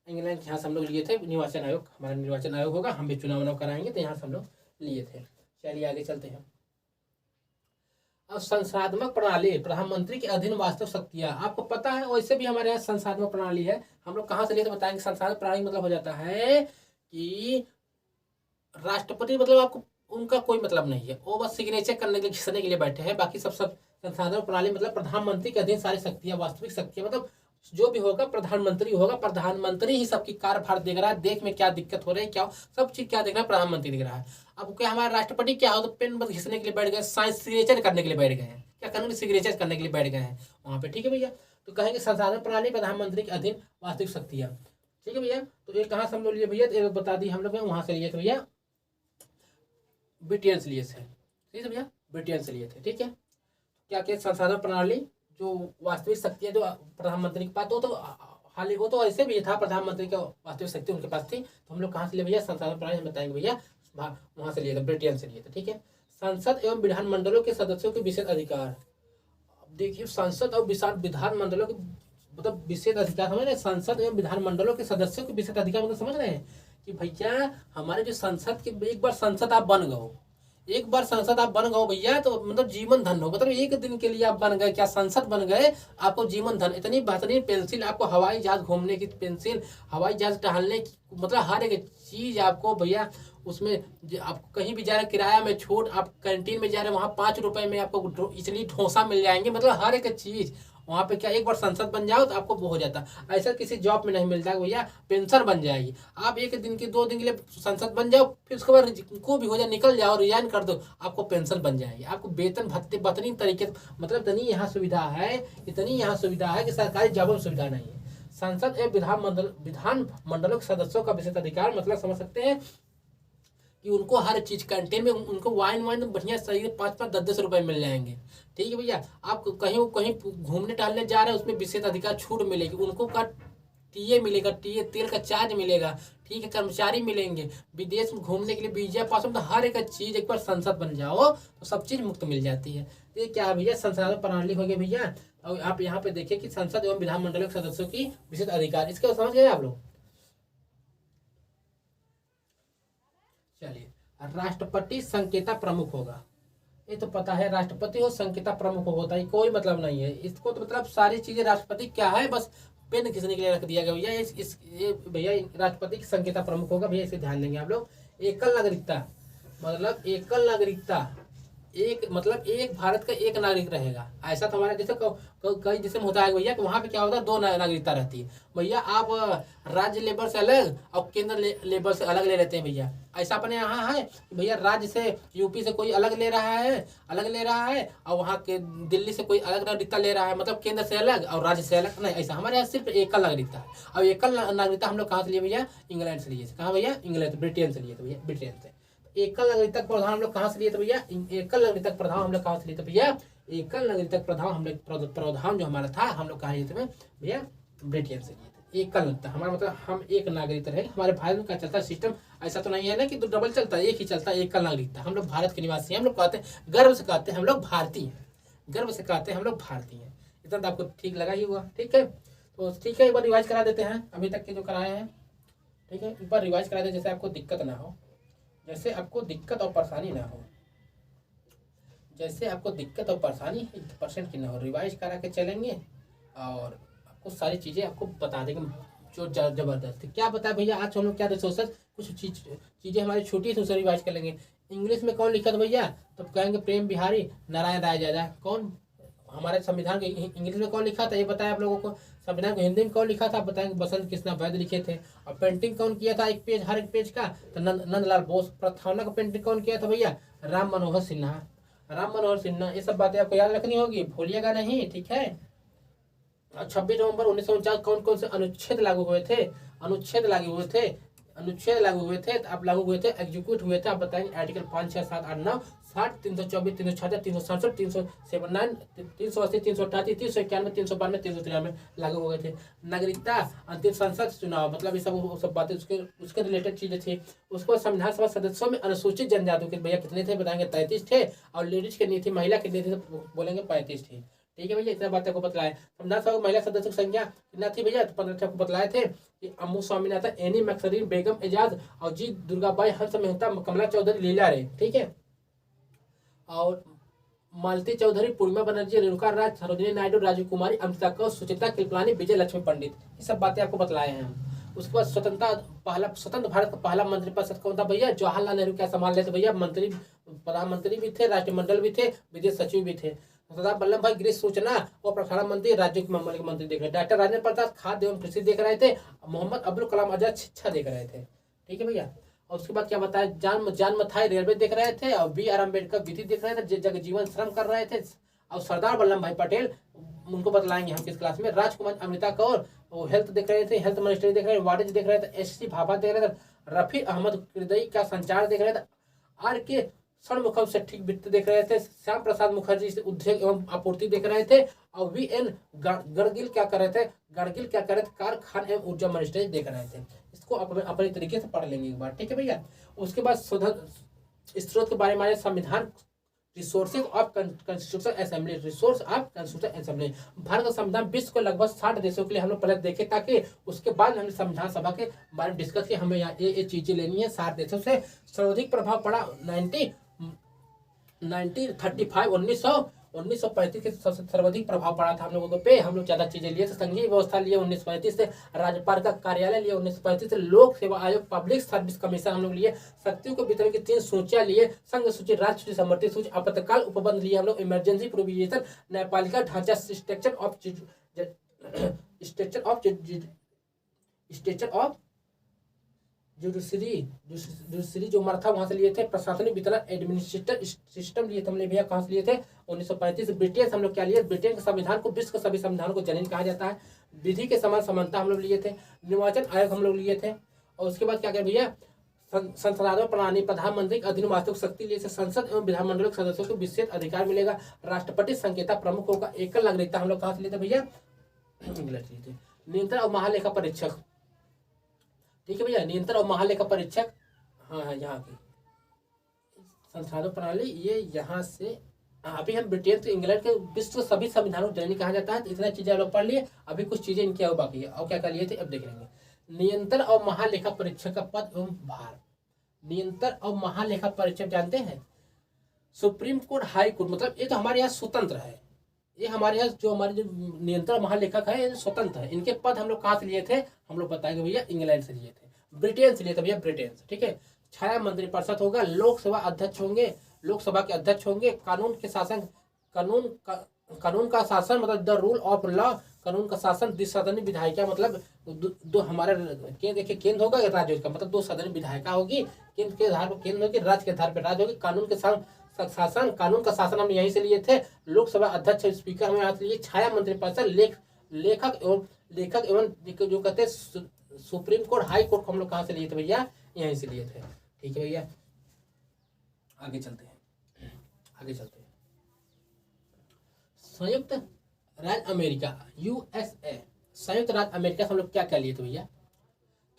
यहाँ से हम लोग लिए थे निर्वाचन आयोग। हमारा निर्वाचन आयोग होगा, हम भी चुनाव कराएंगे, तो यहाँ से हम लोग लिए थे। चलिए आगे चलते हैं। अब संसाधनात्मक प्रणाली, प्रधानमंत्री के अधीन वास्तव शक्तियां, आपको पता है वैसे भी हमारे यहाँ संसाधनात्मक प्रणाली है। हम लोग कहाँ से लिए थे बताएंगे। संसाधन प्रणाली मतलब हो जाता है कि राष्ट्रपति, मतलब आपको उनका कोई मतलब नहीं है, वो बस सिग्नेचर करने के लिए घिसने के लिए बैठे हैं, बाकी सब संसाधन प्रणाली मतलब प्रधानमंत्री के अधीन सारी शक्तियां, वास्तविक शक्तियां, मतलब जो भी होगा प्रधानमंत्री होगा, प्रधानमंत्री ही सबकी कार्यभार देख रहा है, देश में क्या दिक्कत हो रही है, क्या सब चीज क्या देख रहा है, प्रधानमंत्री देख रहा है। अब क्या हमारा राष्ट्रपति क्या हो, तो पेन बस घिसने के लिए बैठ गए, साइंस सिग्नेचर करने के लिए बैठ गए हैं, क्या करने सिग्नेचर करने के लिए बैठ गए हैं वहां पे। ठीक है भैया, तो कहेंगे संसाधन प्रणाली प्रधानमंत्री के अधीन वास्तविक शक्तियां। ठीक है भैया, तो ये कहाँ से हम लोग लिए भैया, तो बता दी हम लोग वहां से लिए थे भैया, ब्रिटेन से लिए थे। ठीक है भैया, ब्रिटेन से लिए थे। ठीक है, क्या क्या संसाधन प्रणाली जो वास्तविक शक्ति है जो प्रधानमंत्री के पास, तो हाल ही वो तो ऐसे भी था, प्रधानमंत्री की वास्तविक शक्ति उनके पास थी। तो हम लोग कहाँ से लिए भैया, संसाधन प्रणाली बताएंगे भैया, वहां से लिए थे, ब्रिटेन से लिए थे। ठीक है, संसद एवं विधानमंडलों के सदस्यों के विशेष अधिकार। देखिए संसद और विधानमंडलों के मतलब विशेष अधिकार समझ रहे हैं, संसद एवं विधानमंडलों के सदस्यों के विशेष अधिकार मतलब समझ रहे हैं कि भैया हमारे जो संसद के, एक बार संसद आप बन गए, एक बार सांसद आप बन गए भैया, तो मतलब जीवन धन हो, मतलब एक दिन के लिए आप बन गए, क्या सांसद बन गए, आपको जीवन धन, इतनी बेहतरीन पेंसिल आपको, हवाई जहाज घूमने की पेंसिल, हवाई जहाज टहलने की, मतलब हर एक चीज आपको भैया उसमें, आप कहीं भी जा रहे किराया में छूट, आप कैंटीन में जा रहे वहाँ 5 रुपए में आपको इडली डोसा मिल जाएंगे, मतलब हर एक चीज वहाँ पे क्या, एक बार संसद बन जाओ तो आपको वो हो जाता। ऐसा किसी जॉब में नहीं मिलता भैया, पेंशन बन जाएगी। आप एक दिन की 2 दिन के लिए संसद बन जाओ, फिर उसके बाद को भी हो जाए निकल जाओ, रिजाइन कर दो, आपको पेंशन बन जाएगी, आपको वेतन भत्ते बेहतरीन तरीके, मतलब इतनी यहाँ सुविधा है, इतनी यहाँ सुविधा है कि सरकारी जॉबों में सुविधा नहीं है। संसद एवं विधानमंडलों के सदस्यों का विशेष अधिकार मतलब समझ सकते हैं कि उनको हर चीज कैंटीन में उनको वाइन बढ़िया सही 5-5 10-10 रुपए मिल जाएंगे। ठीक है भैया, आप कहीं कहीं घूमने टहलने जा रहे हैं उसमें विशेष अधिकार छूट मिलेगी, उनको का टीए मिलेगा, टीए तेल का चार्ज मिलेगा। ठीक है, कर्मचारी मिलेंगे, विदेश में घूमने के लिए वीजा पासपोर्ट, तो हर एक चीज, एक बार संसद बन जाओ तो सब चीज मुक्त मिल जाती है। ये क्या है भैया, संसाधन प्रणाली हो गई भैया। और आप यहाँ पे देखिए कि संसद एवं विधानमंडल के सदस्यों की विशेष अधिकार, इसके समझ गए आप लोग। चलिए, राष्ट्रपति संकेता प्रमुख होगा, ये तो पता है, राष्ट्रपति हो संकेता प्रमुख होता है, कोई मतलब नहीं है इसको, तो मतलब सारी चीजें राष्ट्रपति क्या है, बस पेन खींचने के लिए रख दिया गया भैया। ये भैया राष्ट्रपति की संकेता प्रमुख होगा भैया, इसे ध्यान देंगे आप लोग। एकल नागरिकता, मतलब एकल नागरिकता, एक मतलब एक भारत का एक नागरिक रहेगा। ऐसा तो हमारा जैसे कई जैसे में होता है भैया कि वहाँ पे क्या होता है, 2 नागरिकता रहती है भैया। आप राज्य लेवल से अलग और केंद्र लेवल से अलग ले लेते हैं भैया। ऐसा अपने यहाँ है भैया, राज्य से यूपी से कोई अलग ले रहा है, और वहाँ के दिल्ली से कोई अलग नागरिकता ले रहा है, मतलब केंद्र से अलग और राज्य से अलग नहीं, ऐसा हमारे यहाँ सिर्फ एकल नागरिकता है। और एकल नागरिकता हम लोग कहाँ से लिए भैया, इंग्लैंड से लिए। कहाँ भैया, इंग्लैंड, ब्रिटेन से लिए थे भैया, ब्रिटेन से। एकल नागरिकता प्रधान हम लोग कहाँ से लिए थे भैया, एकल नागरिकता प्रधान हम लोग कहाँ से लिए थे भैया, एकल नागरिकता प्रधान हम लोग, प्रावधान जो हमारा था हम लोग कहाँ लिए थे भैया, ब्रिटेन से लिए थे। एकल नागरिकता हमारा मतलब हम एक नागरिक रहे, हमारे भारत में क्या चलता है सिस्टम, ऐसा तो नहीं है ना कि 2 डबल चलता है, एक ही चलता है, एकल नागरिकता। हम लोग भारत के निवासी हैं, हम लोग कहते हैं गर्व से कहते हैं हम लोग भारतीय हैं, गर्व से कहते हैं हम लोग भारतीय हैं। इतना तो आपको ठीक लगा ही हुआ। ठीक है, तो ठीक है, एक बार रिवाइज करा देते हैं अभी तक के जो कराए हैं। ठीक है, एक बार रिवाइज करा दें, जैसे आपको दिक्कत ना हो, जैसे आपको दिक्कत और परेशानी ना हो, जैसे आपको दिक्कत और परेशानी 1% की ना हो, रिवाइज करा के चलेंगे और आपको सारी चीज़ें आपको बता देंगे जो जबरदस्त है। क्या बताए भैया, आज हम लोग क्या रिसोर्सेज, कुछ चीज़ें हमारी छोटी है, उसे रिवाइज कर लेंगे। इंग्लिश में कौन लिखा था भैया, तो कहेंगे प्रेम बिहारी नारायण राय ज्यादा। कौन हमारे संविधान के इंग्लिश में कौन लिखा था ये बताया आप लोगों को। संविधान को हिंदी में कौन लिखा था बताएंगे, बसंत कृष्णा वैद्य लिखे थे। और पेंटिंग कौन किया था, एक पेज हर एक पेज का, तो नंदलाल बोस। प्रस्तावना का पेंटिंग कौन किया था भैया, राम मनोहर सिन्हा। राम मनोहर सिन्हा, ये सब बातें आपको याद रखनी होगी, भूलिएगा नहीं, ठीक है। 26 नवंबर 1949 कौन कौन से अनुच्छेद लागू हुए थे, अनुच्छेद लागू हुए थे, अनुच्छेद लागू हुए थे, आप लागू हुए थे, एग्जीक्यूट हुए थे, आप बताएंगे। आर्टिकल 5, 6, 7, 8, 9, 60, 324, 366, 367, 379, 380, 388, 391, 392, 393 लागू हो गए थे। नागरिकता, अंतिम संसद चुनाव, मतलब ये सब बातें उसके उसके रिलेटेड चीजें थी। उसको संविधान सभा सदस्यों में अनुसूचित जनजातियों के भैया कितने थे बताएंगे, 33 थे। और लेडीज कितनी थी, महिला कितनी थी, तो बोलेंगे 35 थी। ठीक है भैया, इतना बात आपको बतलाया। संविधान सभा महिला सदस्यों की संख्या कितना थी भैया, तो 15 आपको बतलाए थे कि अम्मू स्वामीनाथन, एनी मैक्सरीन, बेगम एजाज और जी दुर्गाबाई, हंस मेहता, कमला चौधरी, लीला रे, ठीक है। और मालती चौधरी, पूर्णिमा बनर्जी, रेणुका राज, सरोजिनी नायडू, राजीव कुमारी, अमृता कौर, सुचित्रा कृपलानी, विजय लक्ष्मी पंडित, ये सब बातें आपको बतलाए हैं हम। उसके बाद स्वतंत्र भारत का पहला मंत्रिपरिषद कौन था भैया, जवाहरलाल नेहरू क्या संभाल रहे थे भैया, मंत्री, प्रधानमंत्री भी थे, राष्ट्रमंडल भी थे, विदेश सचिव भी थे। सरदार वल्लभ भाई गिरीश सूचना और प्रसारण मंत्री, राज्य के मंत्री देख रहे थे। डॉक्टर राजेंद्र प्रसाद खाद्य एवं कृषि देख रहे थे। मोहम्मद अब्दुल कलाम आजाद शिक्षा देख रहे थे। ठीक है भैया। और उसके बाद क्या बताया, जान मथाई रेलवे देख रहे थे। और B.R. अम्बेडकर विधि देख रहे थे, जगजीवन श्रम कर रहे थे। और सरदार वल्लभ भाई पटेल, उनको बतलाएंगे हम किस क्लास में। राजकुमार अमृता कौर, वो हेल्थ देख रहे थे, हेल्थ मिनिस्ट्री देख रहे थे। वाणिज्य देख रहे थे, S.C. भाभा देख रहे थे। रफी अहमद किरदई का संचार देख रहे थे। R.K. षणमुखम से ठीक वित्त देख रहे थे। श्याम प्रसाद मुखर्जी से उद्योग एवं आपूर्ति देख रहे थे। और V.N. गड़गिल क्या कर रहे थे, कारखान एवं ऊर्जा मिनिस्ट्री देख रहे थे। इसको अपने तरीके से पढ़ लेंगे एक बार, ठीक है भैया। उसके बाद स्रोत के बारे में, संविधान, resources of constitution assembly, resource of constitution assembly. Bharat का संविधान विश्व के लगभग 60 देशों के लिए हम लोग पहले देखे, ताकि उसके बाद हमने संविधान सभा के बारे में डिस्कस किया। हमें यहाँ ये चीजें लेनी है। 60 देशों से सर्वाधिक प्रभाव पड़ा 1935 के सर्वाधिक प्रभाव पड़ा था हम लोगों पे। हम लोग ज्यादा चीजें लिए थे। संघीय व्यवस्था लिए 1935 से, राज्यपाल का कार्यालय लिए 1935 से, लोक सेवा आयोग, पब्लिक सर्विस कमीशन हम लोग लिए, शक्तियों को वितरण की 3 सूचियां लिए, संघ सूची, राज्य सूची, समर्थ सूची, आपातकाल उपबंध लिए हम लोग, इमरजेंसी प्रोविजन, न्यायपालिका ढांचा, स्ट्रक्चर ऑफ जुडिशरी जो मरा था वहां से लिए थे। प्रशासनिक वितरण, एडमिनिस्ट्रेटिव सिस्टम लिए थे हमने भैया, कहां से लिए थे 1935। ब्रिटेन हम लोग क्या लिए, ब्रिटेन के संविधान को विश्व के सभी संविधानों को जननी कहा जाता है। विधि के समान समानता हम लोग लिए थे। निर्वाचन आयोग हम लोग लिए थे। और उसके बाद क्या किया भैया, संसदीय प्रणाली, प्रधानमंत्री अधीन वास्तविक शक्ति लिए थे। संसद एवं विधानमंडल के सदस्यों को विशेष अधिकार मिलेगा। राष्ट्रपति संकेता प्रमुख होगा। एकल नागरिकता हम लोग कहां से लिए थे भैया, इंग्लैंड लिए थे। नियंत्रण और महालेखा परीक्षक, ठीक है भैया, नियंत्रण और महालेखा परीक्षक, हाँ यहाँ की संसाधन प्रणाली, ये यहाँ से अभी हम ब्रिटेन से इंग्लैंड के विश्व सभी संविधानों जननी कहा जाता है। तो इतना चीजें लोग पढ़ लिए। अभी कुछ चीजें इनकी और बाकी है। और क्या क्या लिए थे अब देख लेंगे। नियंत्रण और महालेखा परीक्षक का पद एवं भार। नियंत्रण और महालेखा परीक्षक जानते हैं, सुप्रीम कोर्ट, हाई कोर्ट, मतलब ये तो हमारे यहाँ स्वतंत्र है। ये हमारे यहाँ जो हमारे जो नियंत्रण महालेखक है ये स्वतंत्र है। इनके पद हम लोग कहाँ से लिए थे, हम लोग बताएंगे भैया, इंग्लैंड से लिए थे, ब्रिटेन से लिए थे भैया, ब्रिटेन से, ठीक है। छाया मंत्रिपरिषद होगा। लोकसभा अध्यक्ष होंगे, लोकसभा के अध्यक्ष होंगे। कानून के शासन, कानून का शासन मतलब द रूल ऑफ लॉ, कानून का शासन। द्विसदनी विधायिका मतलब दो हमारे देखिए, केंद्र होगा, राज्य का मतलब 2 सदनी विधायिका होगी। केंद्र के आधार पर केंद्र होगी, राज्य के आधार पर राज्य होगी। कानून के शासन, कानून का शासन हम यहीं से लिए थे। लोकसभा अध्यक्ष, स्पीकर हम यहाँ से लिए। छाया मंत्रिपरिषद, लेखक एवं जो कहते हैं सुप्रीम कोर्ट, हाई कोर्ट को हम लोग कहाँ से लिए थे भैया, यहीं से लिए थे। ठीक है भैया, आगे चलते हैं। संयुक्त राज्य अमेरिका, USA, संयुक्त राज्य अमेरिका से हम लोग क्या क्या लिए थे भैया,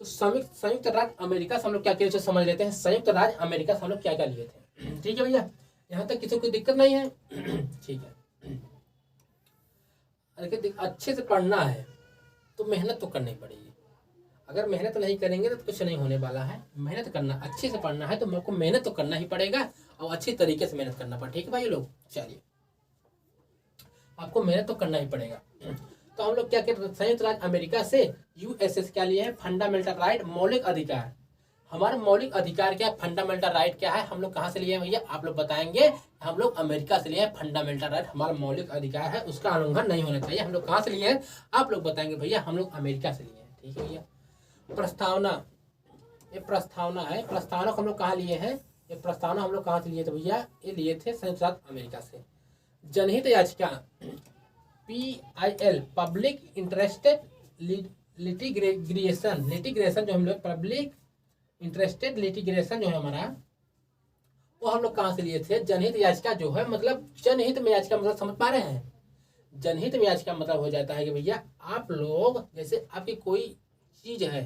तो संयुक्त राज्य अमेरिका से हम लोग क्या क्या समझ लेते हैं। संयुक्त राज्य अमेरिका से हम लोग क्या क्या लिए थे, ठीक है भैया। यहाँ तक किसी को दिक्कत नहीं है, ठीक है। अच्छे से पढ़ना है तो मेहनत तो करनी पड़ेगी। अगर मेहनत नहीं करेंगे तो कुछ नहीं होने वाला है। मेहनत करना, अच्छे से पढ़ना है तो मेरे को मेहनत तो करना ही पड़ेगा और अच्छी तरीके से मेहनत करना पड़ेगा। ठीक है भाई लोग, चलिए आपको मेहनत तो करना ही पड़ेगा। तो हम लोग क्या कहते हैं, संयुक्त राज्य अमेरिका से यूएसएस क्या लिए हैं, फंडामेंटल राइट, मौलिक अधिकार। हमारा मौलिक अधिकार क्या है, फंडामेंटल राइट क्या है, हम लोग कहाँ से लिए हैं भैया, आप लोग बताएंगे। हम लोग अमेरिका से लिए हैं फंडामेंटल राइट, हमारा मौलिक अधिकार है, उसका उल्लंघन नहीं होना चाहिए। हम लोग कहाँ से लिए हैं, आप लोग बताएंगे भैया, हम लोग अमेरिका से लिए हैं। ठीक है भैया। प्रस्तावना, ये प्रस्तावना है, प्रस्तावना को हम लोग कहाँ लिए हैं, ये प्रस्तावना हम लोग कहाँ से लिए थे भैया, ये लिए थे संयुक्त राज्य अमेरिका से। जनहित याचिका PIL, public interested litigation, litigation जो हम लोग पब्लिक इंटरेस्टेड लिटिगेशन जो है हमारा, वो हम लोग कहाँ से लिए थे, जनहित याचिका जो है, मतलब जनहित में याचिका मतलब समझ पा रहे हैं। जनहित में याचिका मतलब हो जाता है कि भैया आप लोग, जैसे आपकी कोई चीज है,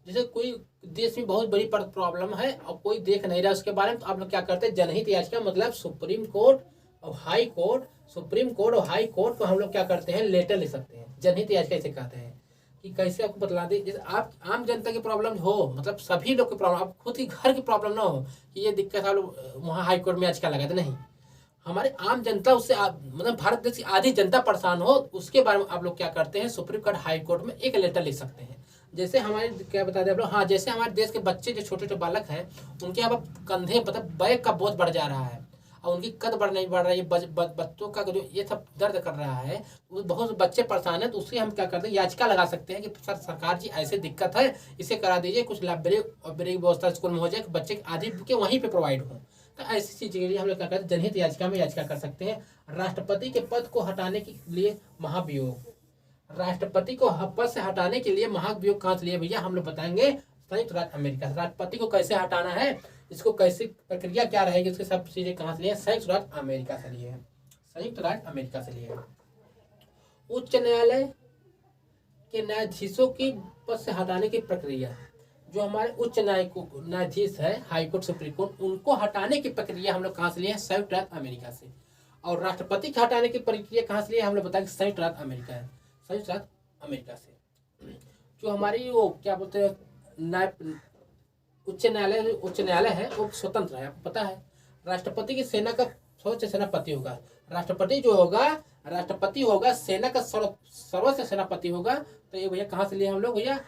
जैसे कोई देश में बहुत बड़ी प्रॉब्लम है और कोई देख नहीं रहा उसके बारे में, तो आप लोग क्या करते हैं, जनहित याचिका मतलब सुप्रीम कोर्ट और हाई कोर्ट, सुप्रीम कोर्ट और हाई कोर्ट को हम लोग क्या करते हैं, लेटर लिख सकते हैं। जनहित याचिका इसे कहते हैं। कि कैसे आपको बतला दे, जैसे आप आम जनता की प्रॉब्लम हो, मतलब सभी लोग की प्रॉब्लम, आप खुद की घर की प्रॉब्लम ना हो कि ये दिक्कत है लोग वहाँ हाई कोर्ट में याचिका लगाते, नहीं। हमारे आम जनता, उससे मतलब भारत देश की आधी जनता परेशान हो, उसके बारे में आप लोग क्या करते हैं, सुप्रीम कोर्ट हाई कोर्ट में एक लेटर लिख सकते हैं। जैसे हमारे क्या बता दें आप लोग, हाँ, जैसे हमारे देश के बच्चे जो छोटे छोटे बालक हैं, उनके अब कंधे मतलब बैग का बोझ बढ़ जा रहा है और उनकी कद नहीं बढ़ रही है, बच्चों का जो ये सब दर्द कर रहा है, बहुत बच्चे परेशान है, तो उससे हम क्या करते हैं, याचिका लगा सकते हैं कि सर सरकार जी ऐसे दिक्कत है, इसे करा दीजिए, कुछ लाइब्रेरी की व्यवस्था स्कूल में हो जाए, बच्चे की आधी के वहीं पे प्रोवाइड हो। तो ऐसी चीज के लिए हम लोग क्या करते हैं, जनहित याचिका में याचिका कर सकते हैं। राष्ट्रपति के पद को हटाने के लिए महाभियोग, राष्ट्रपति को पद से हटाने के लिए महाभियोग कहाँ से लिए भैया, हम लोग बताएंगे संयुक्त राज्य अमेरिका। राष्ट्रपति को कैसे हटाना है, इसको कैसे प्रक्रिया क्या रहेगी, इसके सब चीजें कहाँ से लिए, संयुक्त राज्य अमेरिका से लिए हैं, संयुक्त राज्य अमेरिका से लिए हैं। उच्च न्यायालय के न्यायाधीशों की पद से हटाने की प्रक्रिया, जो हमारे उच्च न्यायाधीश है, हाईकोर्ट सुप्रीम कोर्ट, उनको हटाने की प्रक्रिया हम लोग कहाँ से लिए हैं, संयुक्त राज्य अमेरिका से। और राष्ट्रपति के हटाने की प्रक्रिया कहाँ से लिए, हम लोग बताएंगे संयुक्त राज्य अमेरिका है, संयुक्त राज्य अमेरिका से। जो हमारी वो क्या बोलते हैं, उच्च न्यायालय है, वो स्वतंत्र है, आपको पता है। राष्ट्रपति की सेना का सर्वोच्च सेनापति होगा, राष्ट्रपति जो होगा, राष्ट्रपति होगा सेना का सर्वोच्च सेनापति होगा। तो ये भैया कहाँ से लिए हम लोग भैया,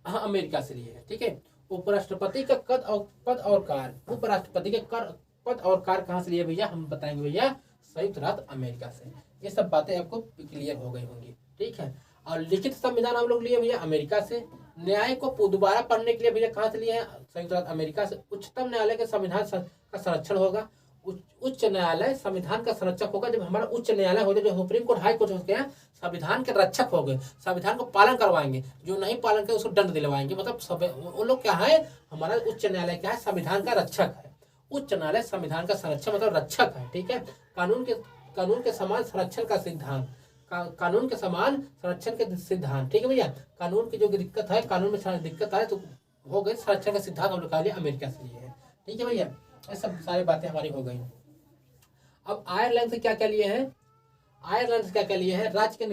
हाँ, अमेरिका से लिए है। ठीक है। उपराष्ट्रपति का पद और कार्य, उपराष्ट्रपति के पद और कार्य कहाँ से लिए भैया, हम बताएंगे भैया संयुक्त राज्य अमेरिका से। ये सब बातें आपको क्लियर हो गई होंगी। ठीक है। और लिखित संविधान हम लोग लिए भैया अमेरिका से। न्याय को दोबारा पढ़ने के लिए भैया कहाँ से लिए हैं, संयुक्त राज्य अमेरिका से। उच्चतम न्यायालय के संविधान का संरक्षण होगा, उच्च न्यायालय संविधान का संरक्षक होगा। जब हमारा उच्च न्यायालय हो गया, जो सुप्रीम कोर्ट हाई कोर्ट हो गया, संविधान के रक्षक हो गए, संविधान को पालन करवाएंगे, जो नहीं पालन करे उसको दंड दिलवाएंगे। मतलब वो लोग क्या है, हमारा उच्च न्यायालय क्या है, संविधान का रक्षक है। उच्च न्यायालय संविधान का संरक्षक मतलब रक्षक है। ठीक है। कानून के समान संरक्षण का सिद्धांत, कानून के समान संरक्षण के सिद्धांत। ठीक है भैया। कानून की जो दिक्कत है, कानून में दिक्कत आए तो हो गए, संरक्षण का सिद्धांत हम लोग का लिए अमेरिका से लिए है। ठीक है भैया। ये सब सारी बातें हमारी हो गई। अब आयरलैंड से क्या क्या लिए हैं, आयरलैंड से क्या क्या लिए हैं, राज्य के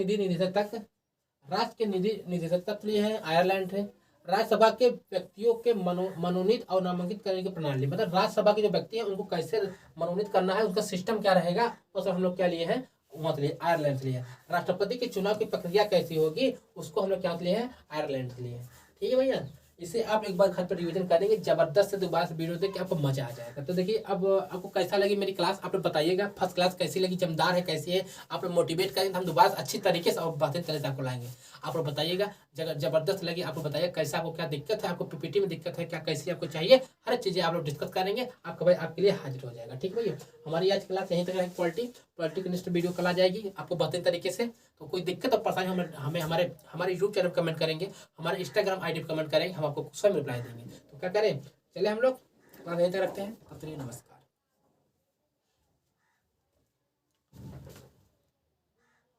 निदेशक तक लिए हैं आयरलैंड है। राज्यसभा के व्यक्तियों के मनोनीत और नामांकित करने की प्रणाली, मतलब राज्यसभा के जो व्यक्ति हैं उनको कैसे मनोनीत करना है, उसका सिस्टम क्या रहेगा, वो सब हम लोग क्या लिए हैं, वहाँ से लिए, आयरलैंड से लिए। राष्ट्रपति के चुनाव की प्रक्रिया कैसी होगी, उसको हम लोग क्या लिए हैं, आयरलैंड से लिए। ठीक है भैया। इसे आप एक बार घर पर रिवीजन करेंगे, जबरदस्त से दोबारा से वीडियो देख के आपको मजा आ जाएगा। तो देखिए अब आपको कैसा लगी मेरी क्लास, आप लोग बताइएगा। फर्स्ट क्लास कैसी लगी, जमदार है, कैसी है, आप लोग मोटिवेट करेंगे तो हम दोबारा अच्छी तरीके से और बातें तरह से आपको लाएंगे। आप लोग बताइएगा जबरदस्त लगी, आप लोग बताइएगा कैसा, आपको क्या दिक्कत है, आपको पीपीटी में दिक्कत है क्या, कैसी आपको चाहिए, हर चीज़ें आप लोग डिस्कस करेंगे, आपका भाई आपके लिए हाजिर हो जाएगा। ठीक है भैया। हमारी आज क्लास यहीं तक है, पॉलिटी की नेक्स्ट वीडियो कल आ जाएगी आपको बेहतरीन तरीके से। तो कोई दिक्कत और परेशानी हमें हमारे यूट्यूब चैनल पर कमेंट करेंगे, हमारे इंस्टाग्राम आईडी पर कमेंट करेंगे, हम आपको स्वयं रिप्लाई देंगे। तो क्या करें, चले हम लोग यहीं तक रखते हैं। नमस्कार।